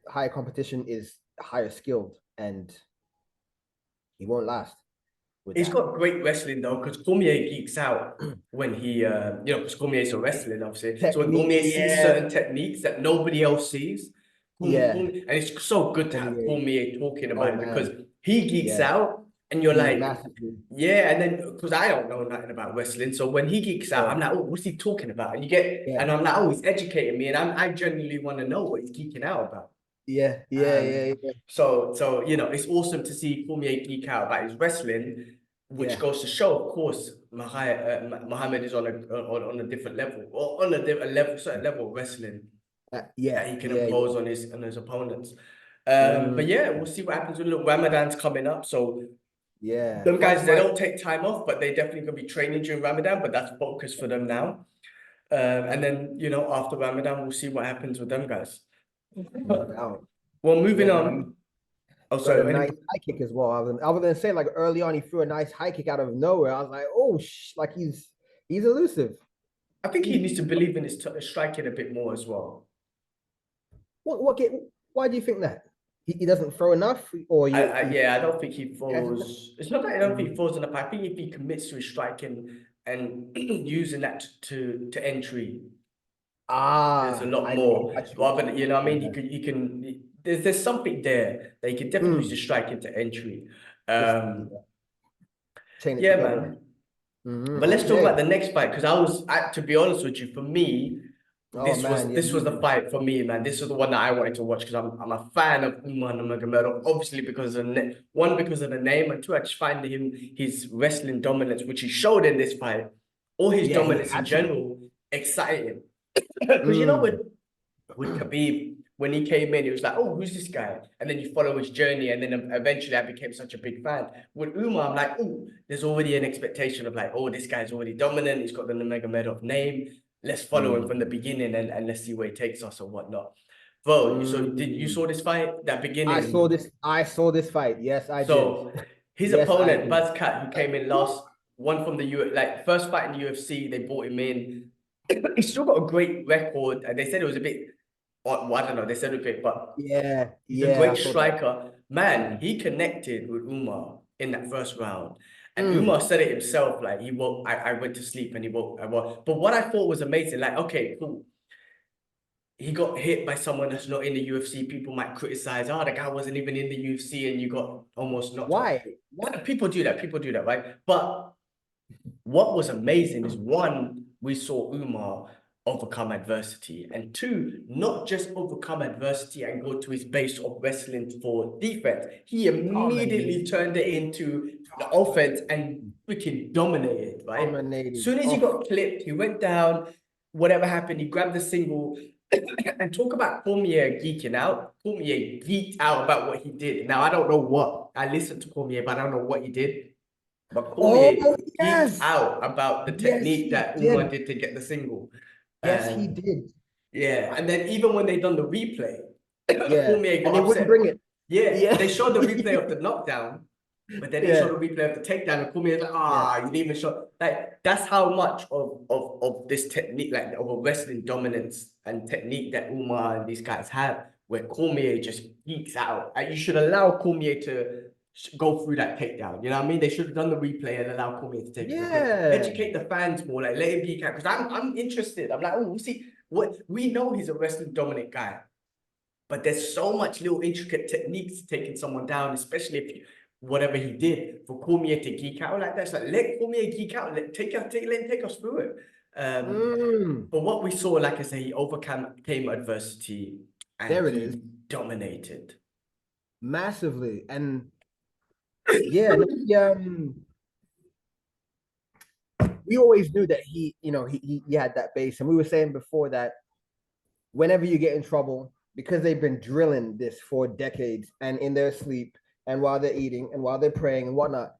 higher competition is higher skilled and he won't last. He's got great wrestling though, because Cormier geeks out when he, because Cormier's a wrestling, obviously. So when Cormier sees certain techniques that nobody else sees, and it's so good to have Cormier talking about it because he geeks out, and you're like, and then because I don't know nothing about wrestling, so when he geeks out, I'm like, oh, what's he talking about? And you get, and I'm like, oh, he's educating me, and I genuinely want to know what he's geeking out about. So it's awesome to see Cormier geek out about his wrestling, which goes to show, of course, Muhammad is on a different level, or on a certain level of wrestling. That he can impose on his opponents. But we'll see what happens. Look, Ramadan's coming up, so them guys, they don't take time off, but they definitely gonna be training during Ramadan. But that's focus for them now. And then after Ramadan, we'll see what happens with them guys. Well, moving on. Oh, sorry. A nice high kick as well. I was gonna say, like early on, he threw a nice high kick out of nowhere. I was like, oh, like he's elusive. I think he needs to believe in his striking a bit more as well. Why do you think that? He doesn't throw enough, or I don't think he throws. It's not that I don't think he throws enough. I think if he commits to his striking and using that to entry, there's a lot more. Rather than, you know what I mean? He can. There's something there that he can definitely use his striking to entry. Man. But let's talk about the next fight, because to be honest with you, for me, this was the fight for me, man. This was the one that I wanted to watch because I'm a fan of Umar Nurmagomedov, obviously because of because of the name, and two, I just find his wrestling dominance, which he showed in this fight, or his dominance in general, exciting. Because with Khabib, when he came in, he was like, oh, who's this guy? And then you follow his journey, and then eventually I became such a big fan. With Umar, I'm like, oh, there's already an expectation of like, oh, this guy's already dominant. He's got the Nurmagomedov name. Let's follow him from the beginning and let's see where he takes us or whatnot. Bro, so you saw this fight, that beginning? I saw this fight. Yes, I did. So his opponent, Buzzcat, who came in last, one from the first fight in the UFC, they brought him in. He's still got a great record, and they said it was a bit, well, I don't know, they said a bit, but he's a great striker. Man, he connected with Umar in that first round. And Umar said it himself, like, I went to sleep and he woke. But what I thought was amazing, like, okay, cool. He got hit by someone that's not in the UFC. People might criticize, the guy wasn't even in the UFC and you got almost knocked out. Why? People do that, right? But what was amazing is, one, we saw Umar overcome adversity, and two, not just overcome adversity and go to his base of wrestling for defense. He immediately turned it into the offense and freaking dominated, right? As soon as he got clipped, he went down, whatever happened, he grabbed the single. And talk about Cormier geeking out. Cormier geeked out about what he did. Now, I don't know what. I listened to Cormier, but I don't know what he did. But Oh, Cormier geeked yes. out about the Yes, technique he that Umar did. did to get the single. Yes, he did. Yeah, and then even when they done the replay, Yeah. Cormier And got they wouldn't upset. bring it. Yeah, Yeah. they showed the replay of the knockdown, but they didn't show Yeah. the replay of the takedown. And Cormier's like, Yeah. you didn't even show. Like, that's how much of this technique, like of a wrestling dominance and technique that Umar and these guys have, where Cormier just geeks out. And you should allow Cormier to go through that takedown. You know what I mean? They should have done the replay and allow Cormier to take it. Yeah. Educate the fans more, like let him geek out. Because I'm interested. I'm like, oh, we'll see. What we know he's a wrestling dominant guy. But there's so much little intricate techniques to taking someone down, especially if whatever he did for Cormier to geek out like that. It's like let Cormier geek out, let him take us through it. But what we saw, like I say, he overcame adversity and There it he is. dominated Massively. And yeah, we always knew that he had that base, and we were saying before that whenever you get in trouble, because they've been drilling this for decades and in their sleep and while they're eating and while they're praying and whatnot,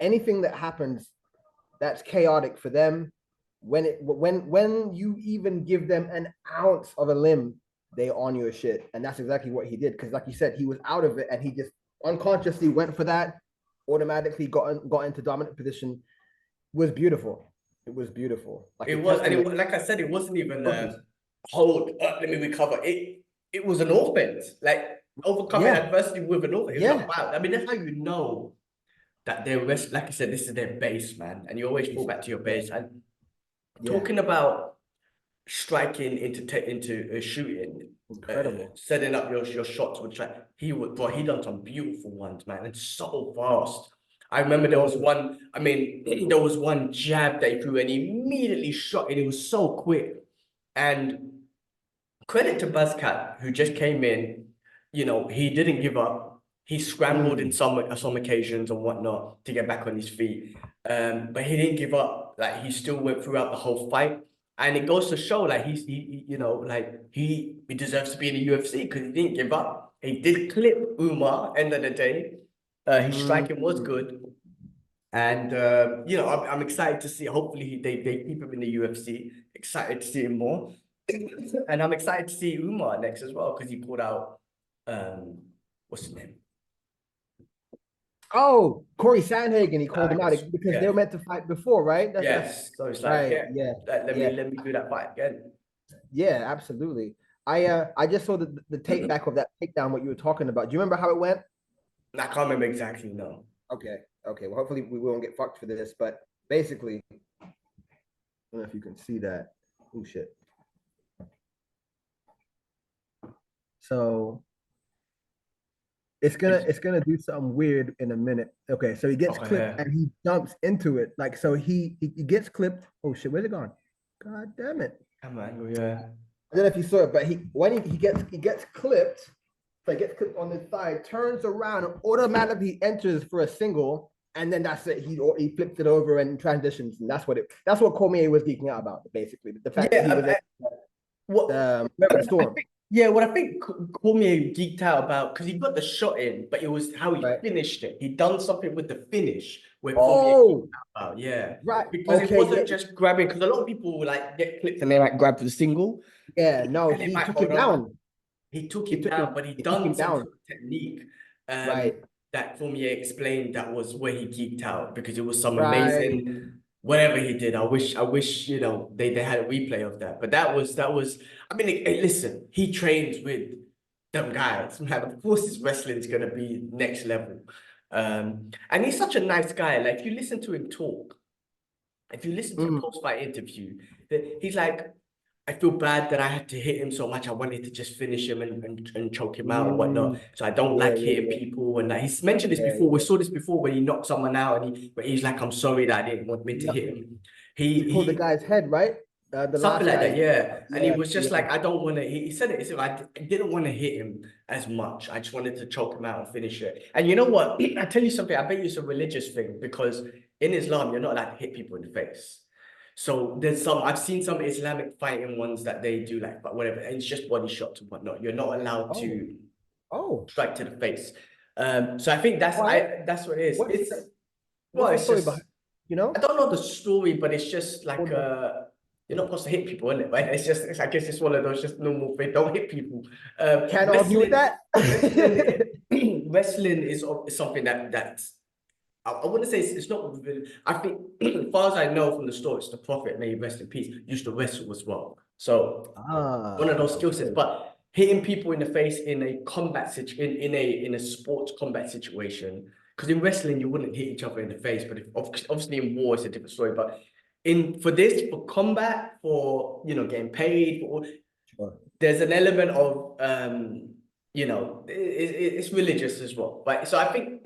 anything that happens that's chaotic for them, when you even give them an ounce of a limb, they on your shit. And that's exactly what he did. Because like you said, he was out of it and he just unconsciously went for that, automatically got into dominant position. It was beautiful. It was beautiful. Like like I said, it wasn't even hold up, let me recover. It was an offense, like overcoming adversity with an offense. It's like, wow. I mean, that's how you know that they're like I said, this is their base, man. And you always fall back to your base. And talking about striking into shooting, incredible, setting up your shots with track. He done some beautiful ones, man, and so fast. I remember there was one. I mean, there was one jab that he threw and he immediately shot, and it was so quick. And credit to Buzzcat, who just came in. You know, he didn't give up. He scrambled in some occasions and whatnot to get back on his feet. But he didn't give up. Like he still went throughout the whole fight. And it goes to show, like he deserves to be in the UFC because he didn't give up. He did clip Umar. End of the day, his striking was good, and I'm excited to see. Hopefully, they keep him in the UFC. Excited to see him more, and I'm excited to see Umar next as well because he pulled out what's his name? Oh, Corey Sandhagen, he called him out because they were meant to fight before, right? So it's like, let me do that fight again. Yeah, absolutely. I just saw the tape back of that takedown, what you were talking about. Do you remember how it went? I can't remember exactly, no. Okay. Well, hopefully we won't get fucked for this, but basically, I don't know if you can see that. Oh shit. So it's gonna do something weird in a minute. Okay, so he gets clipped and he jumps into it. Like so he gets clipped. Oh shit, where's it gone? God damn it. Come on, yeah. I don't know if you saw it, but when he gets clipped, so he gets clipped on the thigh, turns around and automatically enters for a single, and then that's it. He flips it over and transitions, and that's what Cormier was geeking out about, basically. The fact that he was the storm. What I think Cormier geeked out about, because he got the shot in, but it was how he finished it. He done something with the finish where Cormier geeked out about, right. Because it wasn't just grabbing, because a lot of people like get clipped and they like grab for the single. Yeah, no, he took him down. He took him down, but he done some technique that Cormier explained that was where he geeked out because it was some amazing whatever he did. I wish they had a replay of that. But that was I mean, listen, he trains with them guys. Man, of course his wrestling is gonna be next level. And he's such a nice guy. Like if you listen to him talk, if you listen to a post-fight interview, he's like, I feel bad that I had to hit him so much. I wanted to just finish him and choke him out and whatnot. So I don't like hitting people. And he's mentioned this before. We saw this before when he knocked someone out but he's like, I'm sorry that I didn't want me to hit him. He pulled the guy's head, right? Something like that, And he was just like, I don't want to. He said it. He said, I didn't want to hit him as much. I just wanted to choke him out and finish it. And you know what? I tell you something. I bet you it's a religious thing because in Islam, you're not allowed to hit people in the face. So there's I've seen some Islamic fighting ones that they do like, but whatever, and it's just body shots and whatnot. You're not allowed to Oh, strike to the face. So I think why? that's what it is. What's It's well, what's the it's story just behind? You know? I don't know the story, but it's just Oh, like no. you're not supposed to hit people, isn't it? Right? I guess it's one of those just normal things. Don't hit people. Can't argue with Wrestling, that. wrestling is something that's I wouldn't say it's not. I think, as far as I know from the story, it's the Prophet, may he rest in peace, used to wrestle as well. So one of those skill sets. Okay. But hitting people in the face in a combat in a sports combat situation, because in wrestling you wouldn't hit each other in the face, but obviously in war it's a different story. But for combat, for getting paid for, Sure. there's an element of it's religious as well. But so I think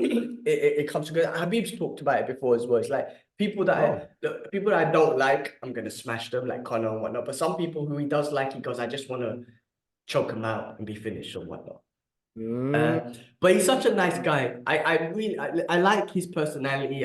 it comes together. Habib's talked about it before as well. It's like people Oh. the people that I don't like, I'm gonna smash them like Connor and whatnot. But some people who he does like, he goes, I just want to choke him out and be finished or whatnot. But he's such a nice guy. I like his personality.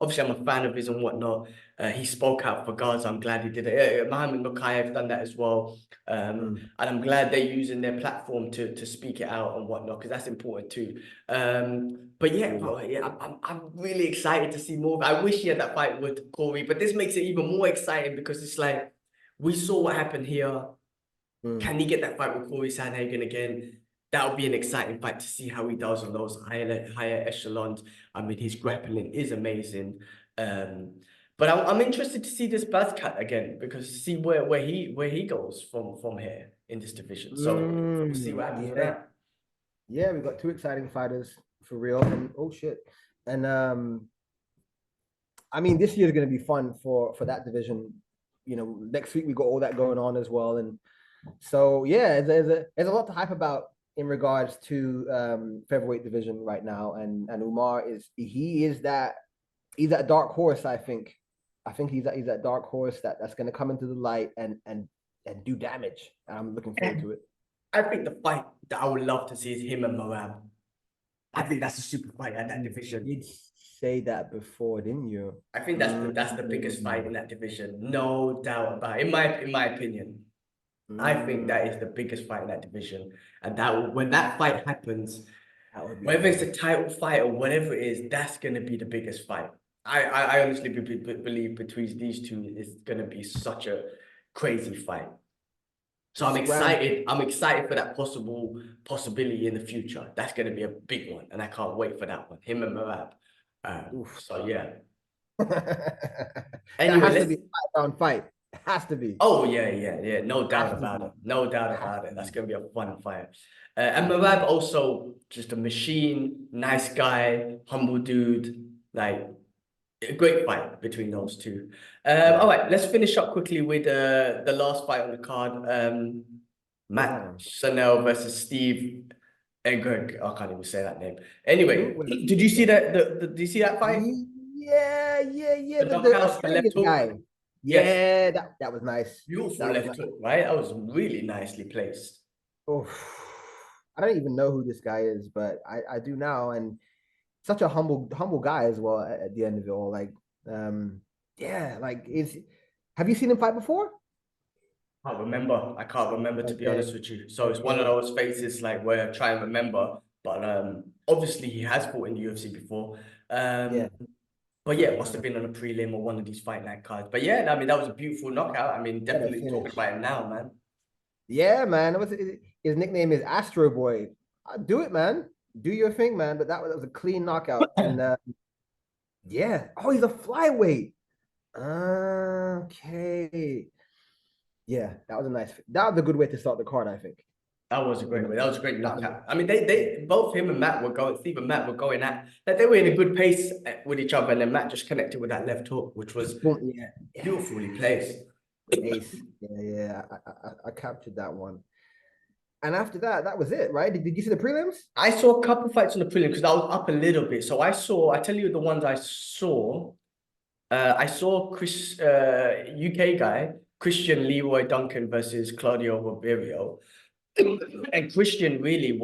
Obviously I'm a fan of his and whatnot. He spoke out for Gaza. I'm glad he did it. Mohammed Mukayev done that as well. And I'm glad they're using their platform to speak it out and whatnot, because that's important too. But yeah, bro, yeah, I'm really excited to see more. I wish he had that fight with Corey, but this makes it even more exciting because it's like we saw what happened here. Can he get that fight with Corey Sandhagen again? That would be an exciting fight to see how he does on those higher echelons. I mean, his grappling is amazing. But I'm interested to see this Buzzcat again, because see where he goes from here in this division. So we'll see what happens there. Yeah, we've got two exciting fighters for real. And oh shit. And I mean, this year is going to be fun for that division. Next week we got all that going on as well. And so yeah, there's a lot to hype about in regards to featherweight division right now. And Umar he's that dark horse. I think he's that dark horse that's going to come into the light and do damage. I'm looking forward to it. I think the fight that I would love to see is him and Moab. I think that's a super fight in that division. You did say that before, didn't you? I think that's the biggest fight in that division, no doubt about it. In my opinion, I think that is the biggest fight in that division, and when that fight happens, whether it's a title fight or whatever it is, that's gonna be the biggest fight. I honestly believe between these two, it's gonna be such a crazy fight. So I'm excited. I'm excited for that possibility in the future. That's going to be a big one, and I can't wait for that one. Him and Moab. So yeah. Anyway, it has to be a 5-round fight. It has to be. Oh yeah. No doubt about it. No doubt about it. That's going to be a fun fight. And Moab also just a machine, nice guy, humble dude. Like a great fight between those two. All right, let's finish up quickly with the last fight on the card. Matt Chanel versus Steve Egger. I can't even say that name. Anyway, did you see that? Did you see that fight? Yeah. The left hook guy. Yeah, that was nice. Beautiful left hook, right? That was really nicely placed. Oh, I don't even know who this guy is, but I do now, and such a humble guy as well at the end of it all. Like, yeah, like have you seen him fight before? I can't remember to be honest with you. So it's one of those faces like where I try and remember, but obviously he has fought in the UFC before. But yeah, it must have been on a prelim or one of these fight night cards. But yeah, I mean, that was a beautiful knockout. I mean, definitely talking about it now, man. Yeah, man. His nickname is Astro Boy. Do it, man. Do your thing, man. But that was a clean knockout. And yeah. Oh, he's a flyweight. Okay. Yeah, that was a good way to start the card, I think. That was a great way. That was a great knockout. I mean, they both him and Matt were going, Steve and Matt were going at that. They were in a good pace with each other, and then Matt just connected with that left hook, which was beautifully placed. Ace. Yeah. I captured that one. And after that was it, right? Did you see the prelims? I saw a couple fights on the prelims because I was up a little bit. So I tell you the ones I saw. I saw UK guy, Christian Leroy Duncan versus Claudio Ribeiro. And Christian really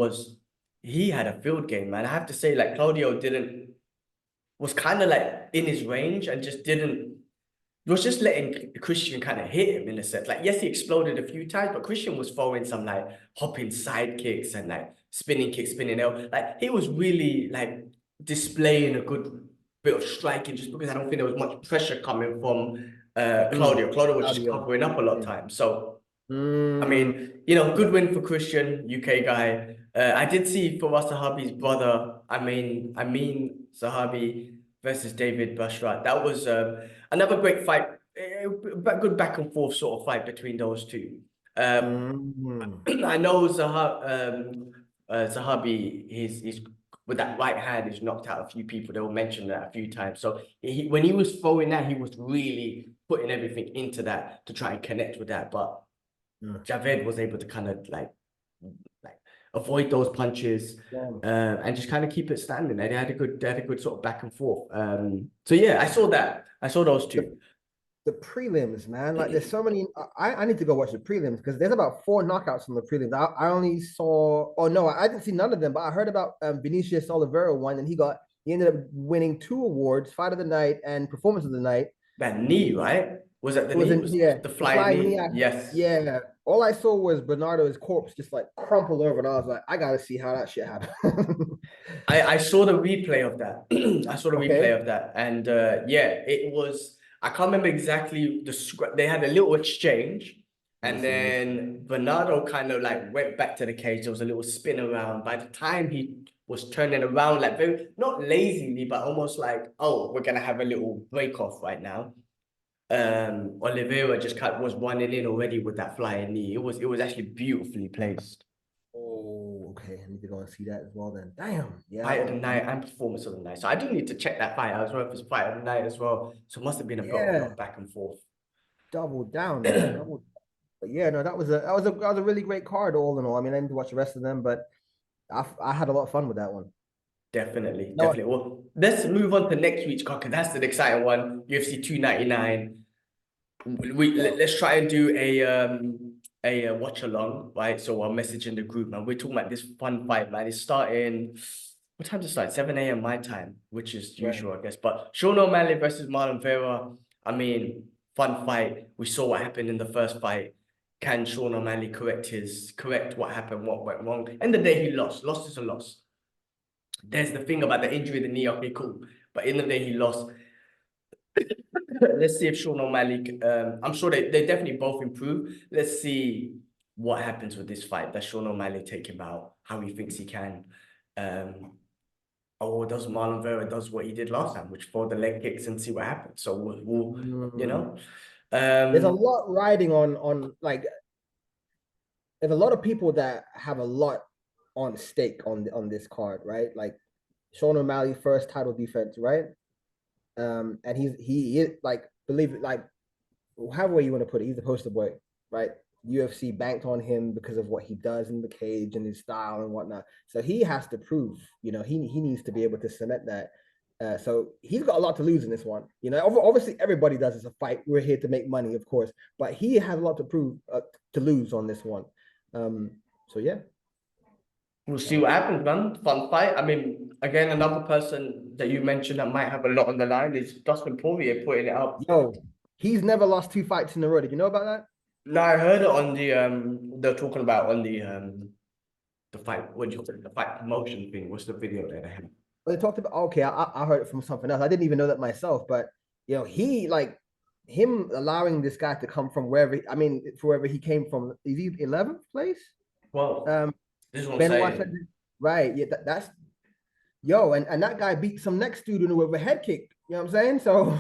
he had a field game, man. I have to say, like, Claudio was kind of like in his range and just didn't was just letting Christian kind of hit him in a sense. Like, yes, he exploded a few times, but Christian was throwing some like hopping side kicks and like spinning kicks, spinning out. Like, he was really like displaying a good bit of striking just because I don't think there was much pressure coming from Claudio. Claudio was just Claudio. covering up a lot of Yeah. times. So, I Mm, mean, good win for Christian, UK guy. I did see for Sahabi's brother, Sahabi versus David Bashrat. That was another great fight, good back and forth sort of fight between those two. mm. I know Sahabi, he's with that right hand, he's knocked out a few people. They will mention that a few times. So when he was throwing that, he was really putting everything into that to try and connect with that. But Javed was able to kind of like avoid those punches and just kind of keep it standing. They had a good sort of back and forth. So yeah, I saw that. I saw those two. The prelims, man. Like, there's so many. I need to go watch the prelims because there's about 4 knockouts in the prelims. I only saw. Oh no, I didn't see none of them. But I heard about Vinicius Oliveira one, and he ended up winning 2 awards: Fight of the Night and Performance of the Night. That knee, right? Was that the It was knee? in, yeah, The the flying flying knee? knee. Yes. Yeah. All I saw was Bernardo's corpse just like crumpled over, and I was like, I gotta see how that shit happened. I saw the replay of that. I saw the Okay. replay of that, and yeah, it was. I can't remember exactly they had a little exchange, and then Bernardo kind of like went back to the cage. There was a little spin around. By the time he was turning around, like very not lazily, but almost like, oh, we're gonna have a little break off right now. Oliveira just was running in already with that flying knee. It was actually beautifully placed. Oh, okay. I need to go and see that as well then. Damn. Yeah. Fight of the night and performance of the night. So I do need to check that fight out as well if it's fight of the night as well. So it must have been a lot Yeah. of back and forth. Double down, man. Double. But yeah, no, that was a really great card all in all. I mean, I didn't watch the rest of them, but I had a lot of fun with that one. Definitely, No, definitely. Well, let's move on to next week's card because that's an exciting one. UFC 299. Let's try and do a watch along, right? So I'll message in the group, man. We're talking about this fun fight, man. It's starting. What time does it start? 7 a.m. my time, which is usual, I guess. But Sean O'Malley versus Marlon Vera. I mean, fun fight. We saw what happened in the first fight. Can Sean O'Malley correct what happened, what went wrong? End of the day, he lost. Loss is a loss. There's the thing about the injury of the knee. Okay, cool. But in the day, he lost. Let's see if Sean O'Malley. I'm sure they definitely both improve. Let's see what happens with this fight. Does Sean O'Malley take him out? How he thinks he can? Or does Marlon Vera does what he did last time, which throw the leg kicks and see what happens? So we'll. there's a lot riding on like there's a lot of people that have a lot on stake on this card, right? Like Sean O'Malley first title defense, right? And he is like, believe it, like however you want to put it, he's the poster boy, right? UFC banked on him because of what he does in the cage and his style and whatnot. So he has to prove, he needs to be able to cement that. So he's got a lot to lose in this one. Obviously everybody does. It's a fight. We're here to make money, of course, but he has a lot to prove, to lose on this one. So yeah. We'll see what happens, man. Fun fight. I mean, again, another person that you mentioned that might have a lot on the line is Dustin Poirier putting it up. Yo, he's never lost 2 fights in a row. Did you know about that? No, I heard it on the they're talking about on the fight. What do you call it? The fight promotion thing. What's the video that they have? Well, they talked about, okay, I heard it from something else. I didn't even know that myself, but he like him allowing this guy to come from wherever he came from. Is he 11th place? Well, this is what I'm Benoit saying. Right. Yeah, that's and that guy beat some next dude with a head kick. You know what I'm saying? So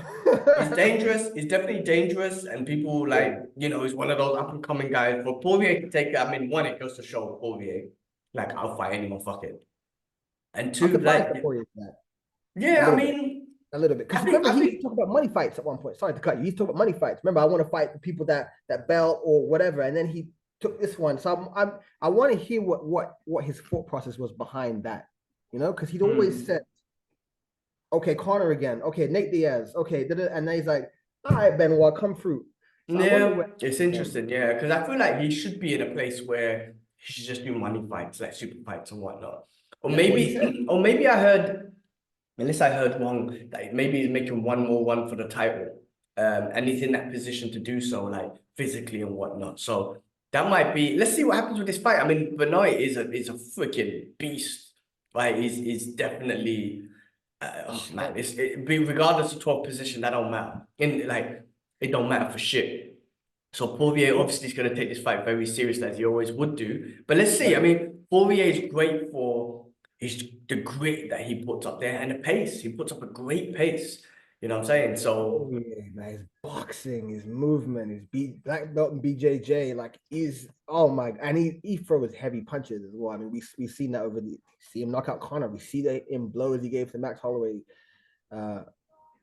He's dangerous. He's definitely dangerous, and people like he's one of those up and coming guys. For Poirier to take, I mean, one, it goes to show Poirier, like, I'll fight anyone, fuck it. And I'm 2, surprised like, Poirier that. yeah, I mean, a little bit. Because remember, he talked about money fights at one point. Sorry to cut you. He's talking about money fights. Remember, I want to fight the people that belt or whatever. And then he took this one. So I want to hear what his thought process was behind that. Because he'd always said, okay, Conor again. Okay, Nate Diaz. Okay, and then he's like, all right, Benoit, come through. So yeah, it's interesting, yeah, because I feel like he should be in a place where he should just do money fights, like super fights and whatnot. Or maybe I heard, unless I heard wrong, that maybe he's making one more one for the title. and he's in that position to do so, like physically and whatnot. So that might be. Let's see what happens with this fight. I mean, Benoit is a freaking beast, right? He's definitely. Oh man, regardless of 12th position, that don't matter. It don't matter for shit. So Poirier obviously is going to take this fight very seriously, as he always would do. But let's see. I mean, Poirier is great for the grit that he puts up there and the pace. He puts up a great pace. You know what I'm saying? So Man, his boxing, his movement, his black belt and BJJ, like oh my, and he throws heavy punches as well. I mean, we've seen that see him knock out Conor. We see that in blows he gave to Max Holloway.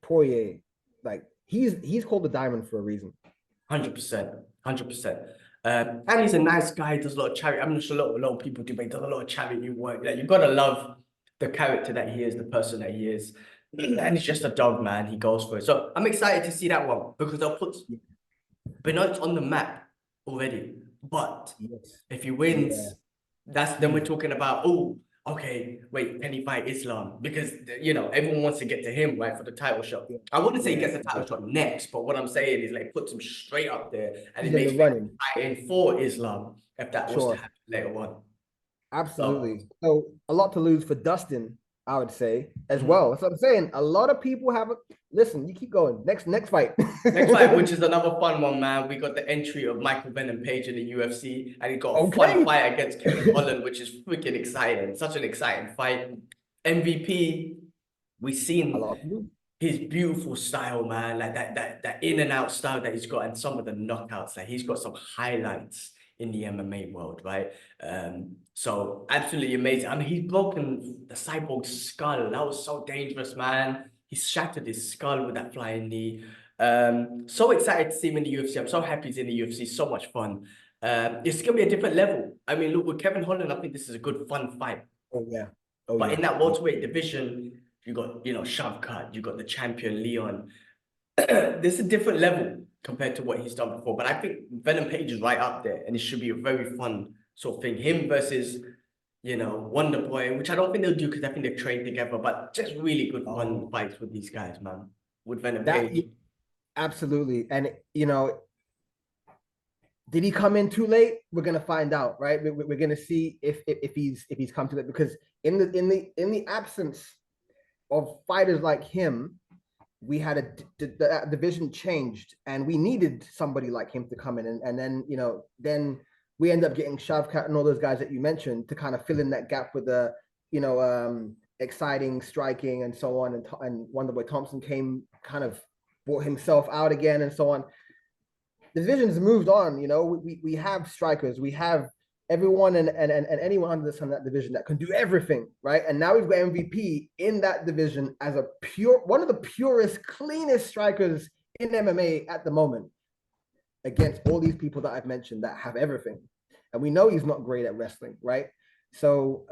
Poirier, like he's called the diamond for a reason. 100%, 100%. And he's a nice guy. He does a lot of charity. I'm not sure a lot of people do, but he does a lot of charity work. Like, you've got to love the character that he is, the person that he is. And he's just a dog, man. He goes for it. So I'm excited to see that one because they'll put Benoit's on the map already. But if he wins, then we're talking about, oh, okay, wait, can he fight Islam? Because, everyone wants to get to him, right, for the title shot. I wouldn't say he gets the title shot next, but what I'm saying is, like, puts him straight up there, and it makes him fighting for Islam if that was to happen later on. Absolutely. So a lot to lose for Dustin, I would say, as well. So I'm saying a lot of people listen, you keep going. Next fight. Next fight, which is another fun one, man. We got the entry of Michael Venom Page in the UFC, and he got a fun fight against Kevin Holland, which is freaking exciting. Such an exciting fight. MVP, we've seen his beautiful style, man. Like that in and out style that he's got, and some of the knockouts. Like, he's got some highlights in the MMA world, right? So absolutely amazing. I mean, he's broken the Cyborg's skull. That was so dangerous, man. He shattered his skull with that flying knee. So excited to see him in the UFC. I'm so happy he's in the UFC. So much fun. It's gonna be a different level. I mean, look, with Kevin Holland, I think this is a good fun fight. But in that welterweight division, you got Shavkat, you got the champion Leon. There's a different level compared to what he's done before. But I think Venom Page is right up there, and it should be a very fun sort of thing. Him versus, Wonder Boy, which I don't think they'll do because I think they've trained together, but just really good fun fights with these guys, man. With Venom Page. Absolutely. And did he come in too late? We're gonna find out, right? We're gonna see if he's come too late, because in the absence of fighters like him, we had the division changed, and we needed somebody like him to come in, and then then we end up getting Shavkat and all those guys that you mentioned to kind of fill in that gap with the exciting striking and so on, and Wonderboy Thompson kind of brought himself out again and so on. The division's moved on. We have strikers, we have everyone and anyone under the sun in that division that can do everything, right? And now we've got MVP in that division as one of the purest, cleanest strikers in MMA at the moment, against all these people that I've mentioned that have everything. And we know he's not great at wrestling, right? So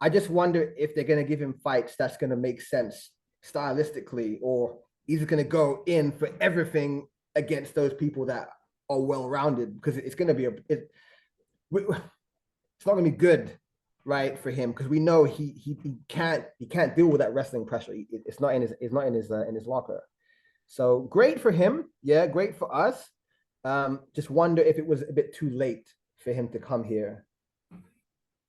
I just wonder if they're going to give him fights that's going to make sense stylistically, or he's going to go in for everything against those people that are well-rounded, because it's going to be it's not going to be good, right, for him, because we know he can't deal with that wrestling pressure. It's not in his locker. So great for him, yeah, great for us. Just wonder if it was a bit too late for him to come here.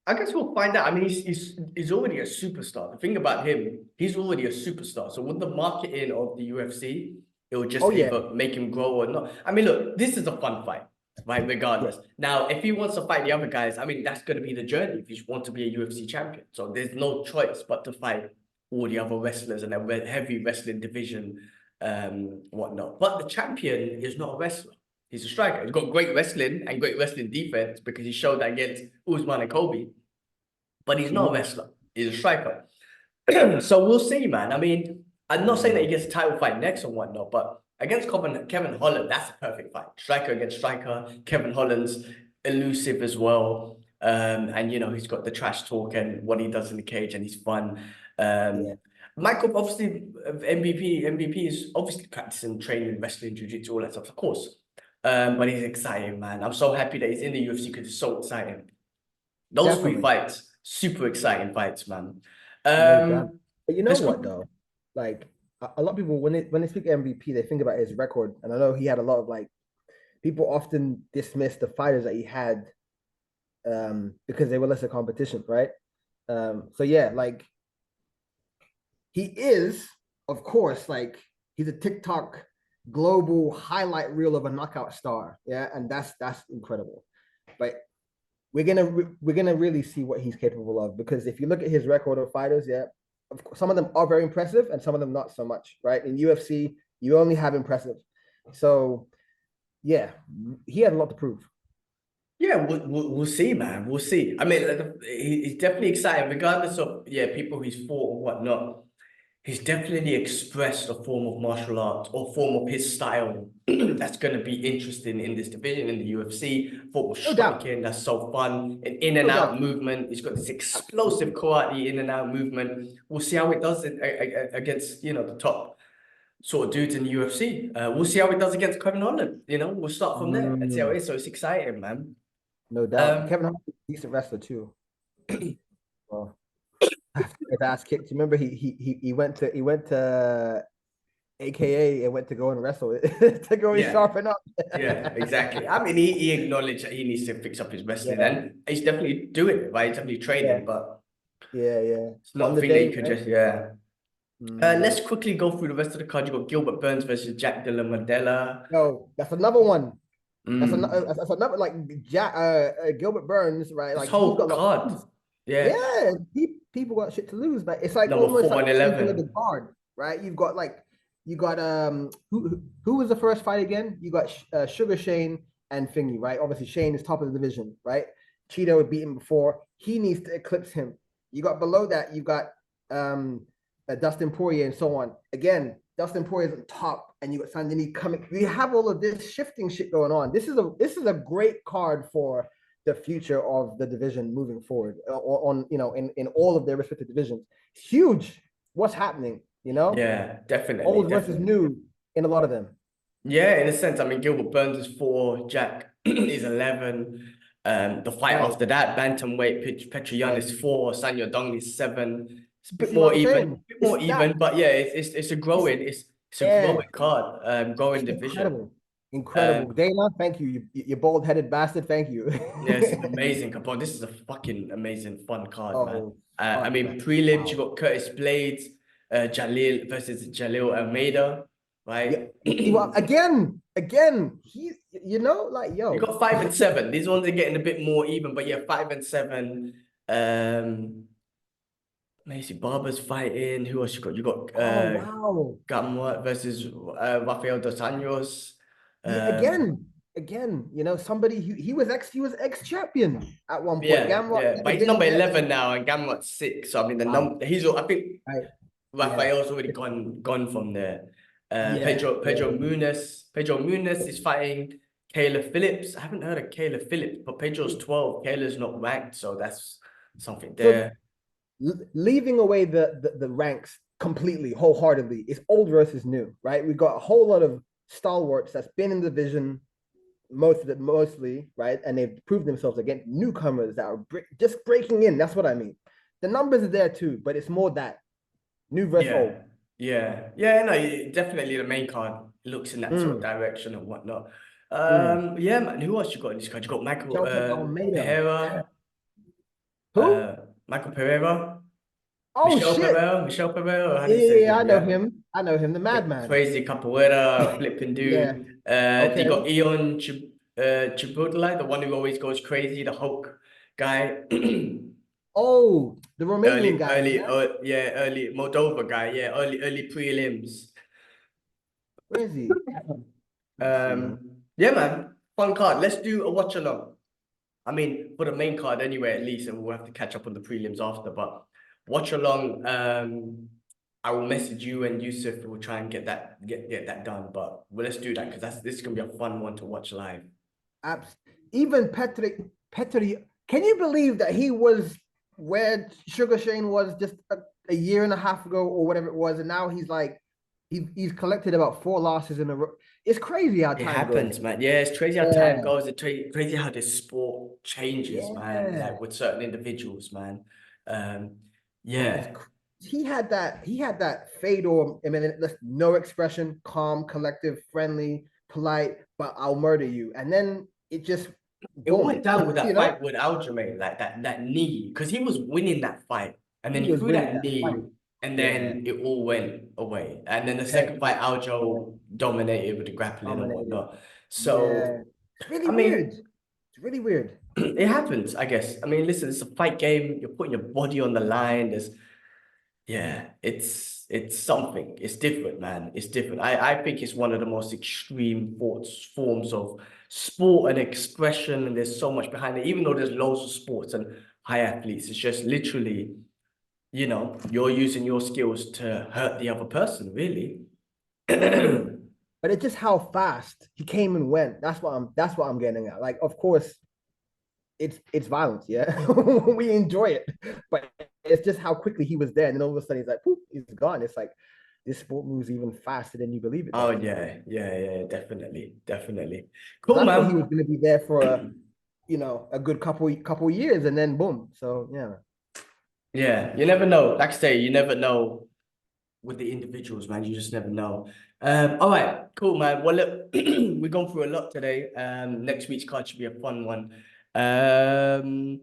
I guess we'll find out. I mean, he's already a superstar. The thing about him, he's already a superstar. So with the marketing of the UFC, it will just either make him grow or not. I mean, look, this is a fun fight, right? Regardless. Now, if he wants to fight the other guys, I mean, that's going to be the journey if you want to be a UFC champion. So there's no choice but to fight all the other wrestlers in a heavy wrestling division, whatnot. But the champion is not a wrestler. He's a striker. He's got great wrestling and great wrestling defense because he showed that against Usman and Kobe. But he's not a wrestler. He's a striker. So we'll see, man. I mean, I'm not saying that he gets a title fight next or whatnot, but against Kevin Holland, that's a perfect fight. Striker against striker. Kevin Holland's elusive as well. And, he's got the trash talk and what he does in the cage, and he's fun. Michael, obviously, MVP is obviously practicing, training, wrestling, jiu-jitsu, all that stuff, of course. But he's exciting, man. I'm so happy that he's in the UFC because it's so exciting. Those three fights, super exciting fights, man. But you know what, though? Like, a lot of people when they speak MVP, they think about his record, and I know he had a lot of like people often dismiss the fighters that he had because they were lesser competition, right? So yeah, like he is, of course, like he's a TikTok global highlight reel of a knockout star, yeah, and that's incredible. But we're gonna really see what he's capable of because if you look at his record of fighters, yeah, of course, some of them are very impressive and some of them not so much, right? In UFC, you only have impressive, so yeah, he had a lot to prove. Yeah, we'll see, man. We'll see. I mean, he's definitely exciting, regardless of people he's fought or whatnot. He's definitely expressed a form of martial arts or form of his style that's going to be interesting in this division in the UFC. Football No doubt, striking, that's so fun. An in and no out doubt. movement. He's got this explosive karate in and out movement. We'll see how it does against the top sort of dudes in the UFC. We'll see how it does against Kevin Holland. We'll start from there and see how it Mm, is. So it's exciting, man. no doubt. Um, Kevin Hart is a decent wrestler too. Well, after his ass kicked, remember he went to AKA and went to go and wrestle to go and yeah. sharpen up. Yeah, exactly. I mean, he acknowledged that he needs to fix up his wrestling, Yeah, and he's definitely doing it, right? He's definitely yeah, training, but yeah. it's not On a the thing that day, you could man. just, yeah. Mm. Let's quickly go through the rest of the card. You got Gilbert Burns versus Jack Della Maddela. Yo, that's another one. Mm. That's another like Gilbert Burns, right? This Like he's whole got a lot to card, lose. yeah, Yeah, people got shit to lose, but it's like number almost four like and the same thing with 11. the guard, right? You got who was the first fight again? You got Sugar Shane and Thingy, right? Obviously Shane is top of the division, right? Cheeto had beat him before. He needs to eclipse him. You got below that, you got Dustin Poirier and so on. Again, Dustin Poirier is on top, and you got Sandini coming. You have all of this shifting shit going on. This is a great card for the future of the division moving forward on in all of their respective divisions. It's huge. What's happening? Yeah, definitely, Old versus definitely. new in a lot of them. Yeah, in a sense, I mean, Gilbert Burns is 4, Jack is 11. The fight Right, after that, bantamweight, Petroyan right. is 4, Sanyo Dong is 7. It's a This bit is what more I'm even, saying. bit It's more stacked. even, but yeah, it's a It's growing, it's a yeah, growing card, growing division. incredible, incredible. Um, Dana, thank you. You bald-headed bastard. Thank you. yeah, it's amazing, but this is a fucking amazing, fun card, man. Oh I fuck, mean, man! prelims, you Wow. got Curtis Blades, Jalil versus Jalil Almeida, Yeah. right? Well, again, he, like You yo, got 5 and 7. These ones are getting a bit more even, but yeah, 5 and 7. Macy Barber's fighting. Who else you got? You got oh wow. Gamrot versus Rafael dos Anjos. Yeah, Um, again, somebody he was ex-champion at one point. yeah, Gamrot yeah, but never he's been number there. 11 now, and Gamrot's 6. So I mean, the Wow. number I think Right. Yeah. Rafael's already gone from there. Yeah. Pedro Muniz is fighting Kayla Phillips. I haven't heard of Kayla Phillips, but Pedro's 12. Kayla's not ranked, so that's something So there. leaving away the ranks completely, wholeheartedly, is old versus new, right? We got a whole lot of stalwarts that's been in the division most of it mostly, right? And they've proved themselves against newcomers that are just breaking in. That's what I mean. The numbers are there too, but it's more that new versus Yeah, old. yeah. No, definitely the main card looks in that sort of Mm, direction and whatnot. mm. Yeah, man. Who else you got in this card? You got Michael Shelton Almeida. Pereira, Who? Michael Pereira, Oh shit. Michelle Pereira. How do you say his Yeah, name? I know Yeah, him. I know him, the madman. crazy capoeira flipping Yeah. dude. Okay. You got Ion Chibudlai, the one who always goes crazy, the Hulk guy. Oh, the Romanian Early, guy, early, yeah? yeah, early Moldova guy. Yeah, early prelims. Where is he? Let me see him. Yeah, man, fun card. Let's do a watch along. I mean, for the main card anyway, at least, and we'll have to catch up on the prelims after. But watch along. I will message you and Yusuf. We'll try and get that done. But let's do that because this is gonna be a fun one to watch live. Even Petri, can you believe that he was where Sugar Shane was just a year and a half ago or whatever it was, and now he's like he's collected about 4 losses in a row. It's crazy how It time goes. happens, man. Yeah, it's crazy how time Yeah, goes. It's crazy how this sport changes, man. yeah. Like with certain individuals, man. Um, That is yeah. he had that Fedor. I mean, no expression, calm, collective, friendly, polite, but I'll murder you. And then it just It went boom, down with you that know. fight with Aljamain, like that knee, because he was winning that fight, and then He he was threw winning that that fight. knee, and Yeah, then it all went away. And then the second heavy. fight, Yeah, Aljo dominated with the grappling and dominated. whatnot. Yeah, So, it's really I weird. mean, It's really weird. it happens, I guess. I mean, listen, it's a fight game. You're putting your body on the line. Yeah, it's something. It's different, man. It's different. I think it's one of the most extreme forms of sport and expression, and there's so much behind it. Even though there's loads of sports and high athletes, it's just literally, you're using your skills to hurt the other person, really. Yeah, but it's just how fast he came and went. That's what I'm getting at. Like, of course, it's violence, yeah. We enjoy it, but it's just how quickly he was there, and then all of a sudden he's like, poof, he's gone. It's like this sport moves even faster than you believe it Oh does. yeah, definitely, definitely. Because Cool, I thought he was man. going to be there for a good couple years, and then boom. So yeah, Yeah, you never know. Like I say, you never know with the individuals, man. You just never know. All right, cool, man. Well, look, we've gone through a lot today. Next week's card should be a fun one. Um,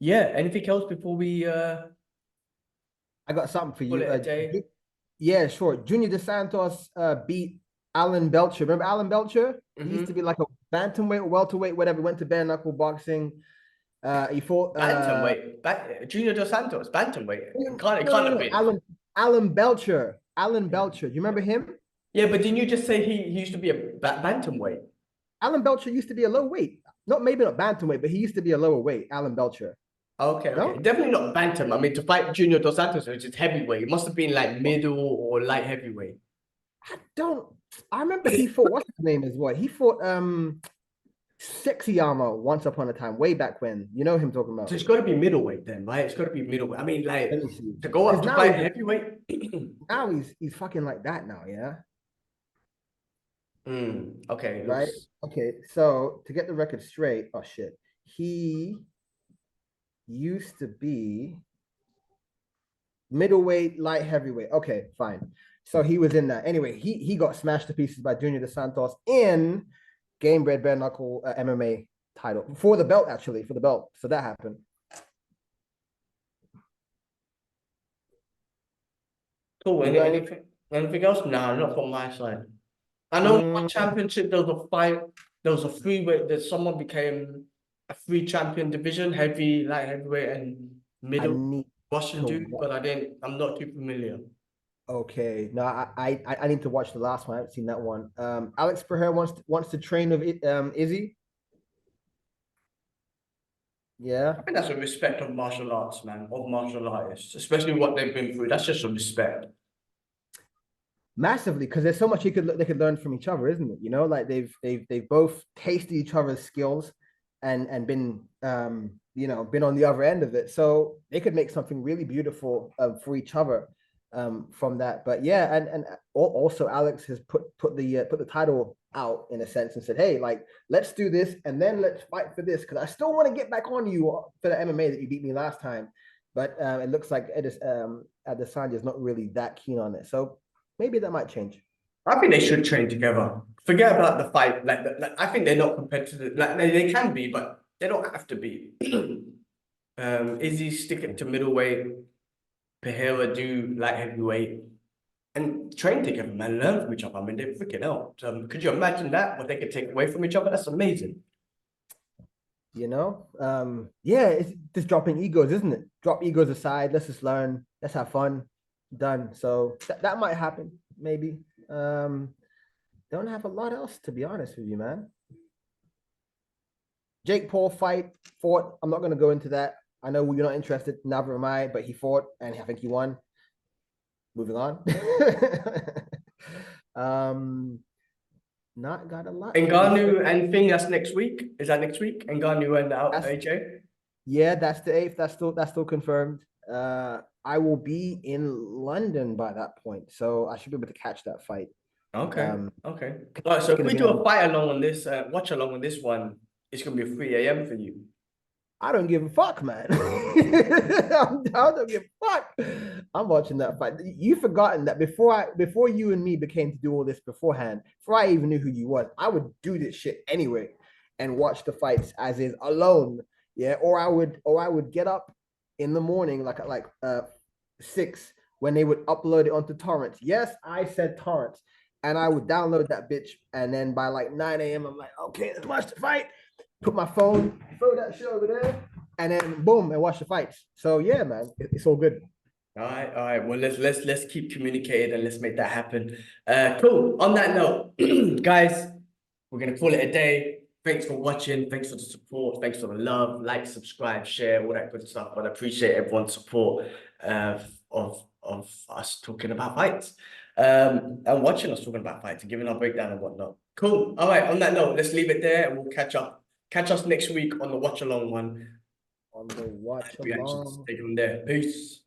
yeah, anything else before we I got something for call you. it a day? Yeah, sure. Junior Dos Santos beat Alan Belcher. Remember Alan Belcher? He used to be like a bantamweight, welterweight, whatever. Went to bare knuckle boxing. He fought Junior Dos Santos, bantamweight. no, It no, can't no, have no. been. Alan Belcher. Alan Yeah. Belcher. Do you remember him? Yeah, but didn't you just say he used to be a bantamweight? Alan Belcher used to be a low weight. Not maybe not bantamweight, but he used to be a lower weight. Alan Belcher. Okay. No, Definitely not bantam. I mean, to fight Junior Dos Santos, which is heavyweight, it must have been like middle or light heavyweight. I don't. I remember he fought. What's his name? Is what he fought. Sexy Armor once upon a time, way back when. You know him talking So about. it's got to be middleweight then, right? It's got to be middleweight. I mean, Let like me see. to go up Because to now fight heavyweight. he's fucking like that now, yeah. Okay, Right? looks. Okay, so to get the record straight, oh shit. He used to be middleweight, light heavyweight. Okay, fine. So he was in that. Anyway, he got smashed to pieces by Junior Dos Santos in Game Bred Bare Knuckle MMA title for the belt, actually, for the belt. So that happened. Cool. You got Anything else? No, not from my side. I know one mm, championship. There was a fight. There was a freeweight that someone became a free champion division, heavy, light heavyweight, and I middle need Russian to dude. watch. But I'm not too familiar. Okay, no, I need to watch the last one. I haven't seen that one. Alex Pereira wants to train with Izzy. I Yeah, think that's a respect of martial arts, man, of martial artists, especially what they've been through. That's just a respect. massively because there's so much they could learn from each other, isn't it? You know, like they've both tasted each other's skills and been been on the other end of it, so they could make something really beautiful for each other from that. But yeah, and also Alex has put the title out in a sense and said, hey, like let's do this and then let's fight for this because I still want to get back on you for the MMA that you beat me last time. But it looks like Adesanya is not really that keen on it, so maybe that might change. I think they should train together. Forget about the fight. I think they're not competitive. Like they can be, but they don't have to be. Izzy sticking to middleweight, Pereira do light heavyweight, and train together, man. Learn from each other. I mean, they're freaking out. Could you imagine that? What they could take away from each other? That's amazing. Yeah, it's just dropping egos, isn't it? Drop egos aside. Let's just learn. Let's have fun. Done. So that might happen, maybe. Don't have a lot else to be honest with you, man. Jake Paul fought. I'm not going to go into that. I know you're not interested. Neither am I. But he fought, and I think he won. Moving on. um, not got a lot. Ngannou and thing. That's next week. Is that next week? Ngannou and out That's, AJ. yeah, that's the 8th. That's still confirmed. I will be in London by that point, so I should be able to catch that fight. Okay. Okay. All right. So if we do a fight along on this, watch along on this one, it's gonna be 3 a.m. for you. I don't give a fuck, man. I don't give a fuck. I'm watching that fight. You've forgotten that before you and me became to do all this beforehand, before I even knew who you was, I would do this shit anyway and watch the fights as is alone. Yeah. Or I would get up in the morning like at 6 when they would upload it onto torrents. Yes, I said torrents. And I would download that bitch. And then by like 9 a.m., I'm like, okay, let's watch the fight. Put my phone, throw that shit over there, and then boom, and watch the fights. So yeah, man, it's all good. All right. Well, let's keep communicating and let's make that happen. Cool. On that note, guys, we're gonna call it a day. Thanks for watching. Thanks for the support. Thanks for the love. Like, subscribe, share, all that good stuff. But I appreciate everyone's support of us talking about fights. And watching us talking about fights and giving our breakdown and whatnot. Cool. All right. On that note, let's leave it there and we'll catch up. Catch us next week on the watch along one. On the watch Reactions. along. Take it from there. Peace.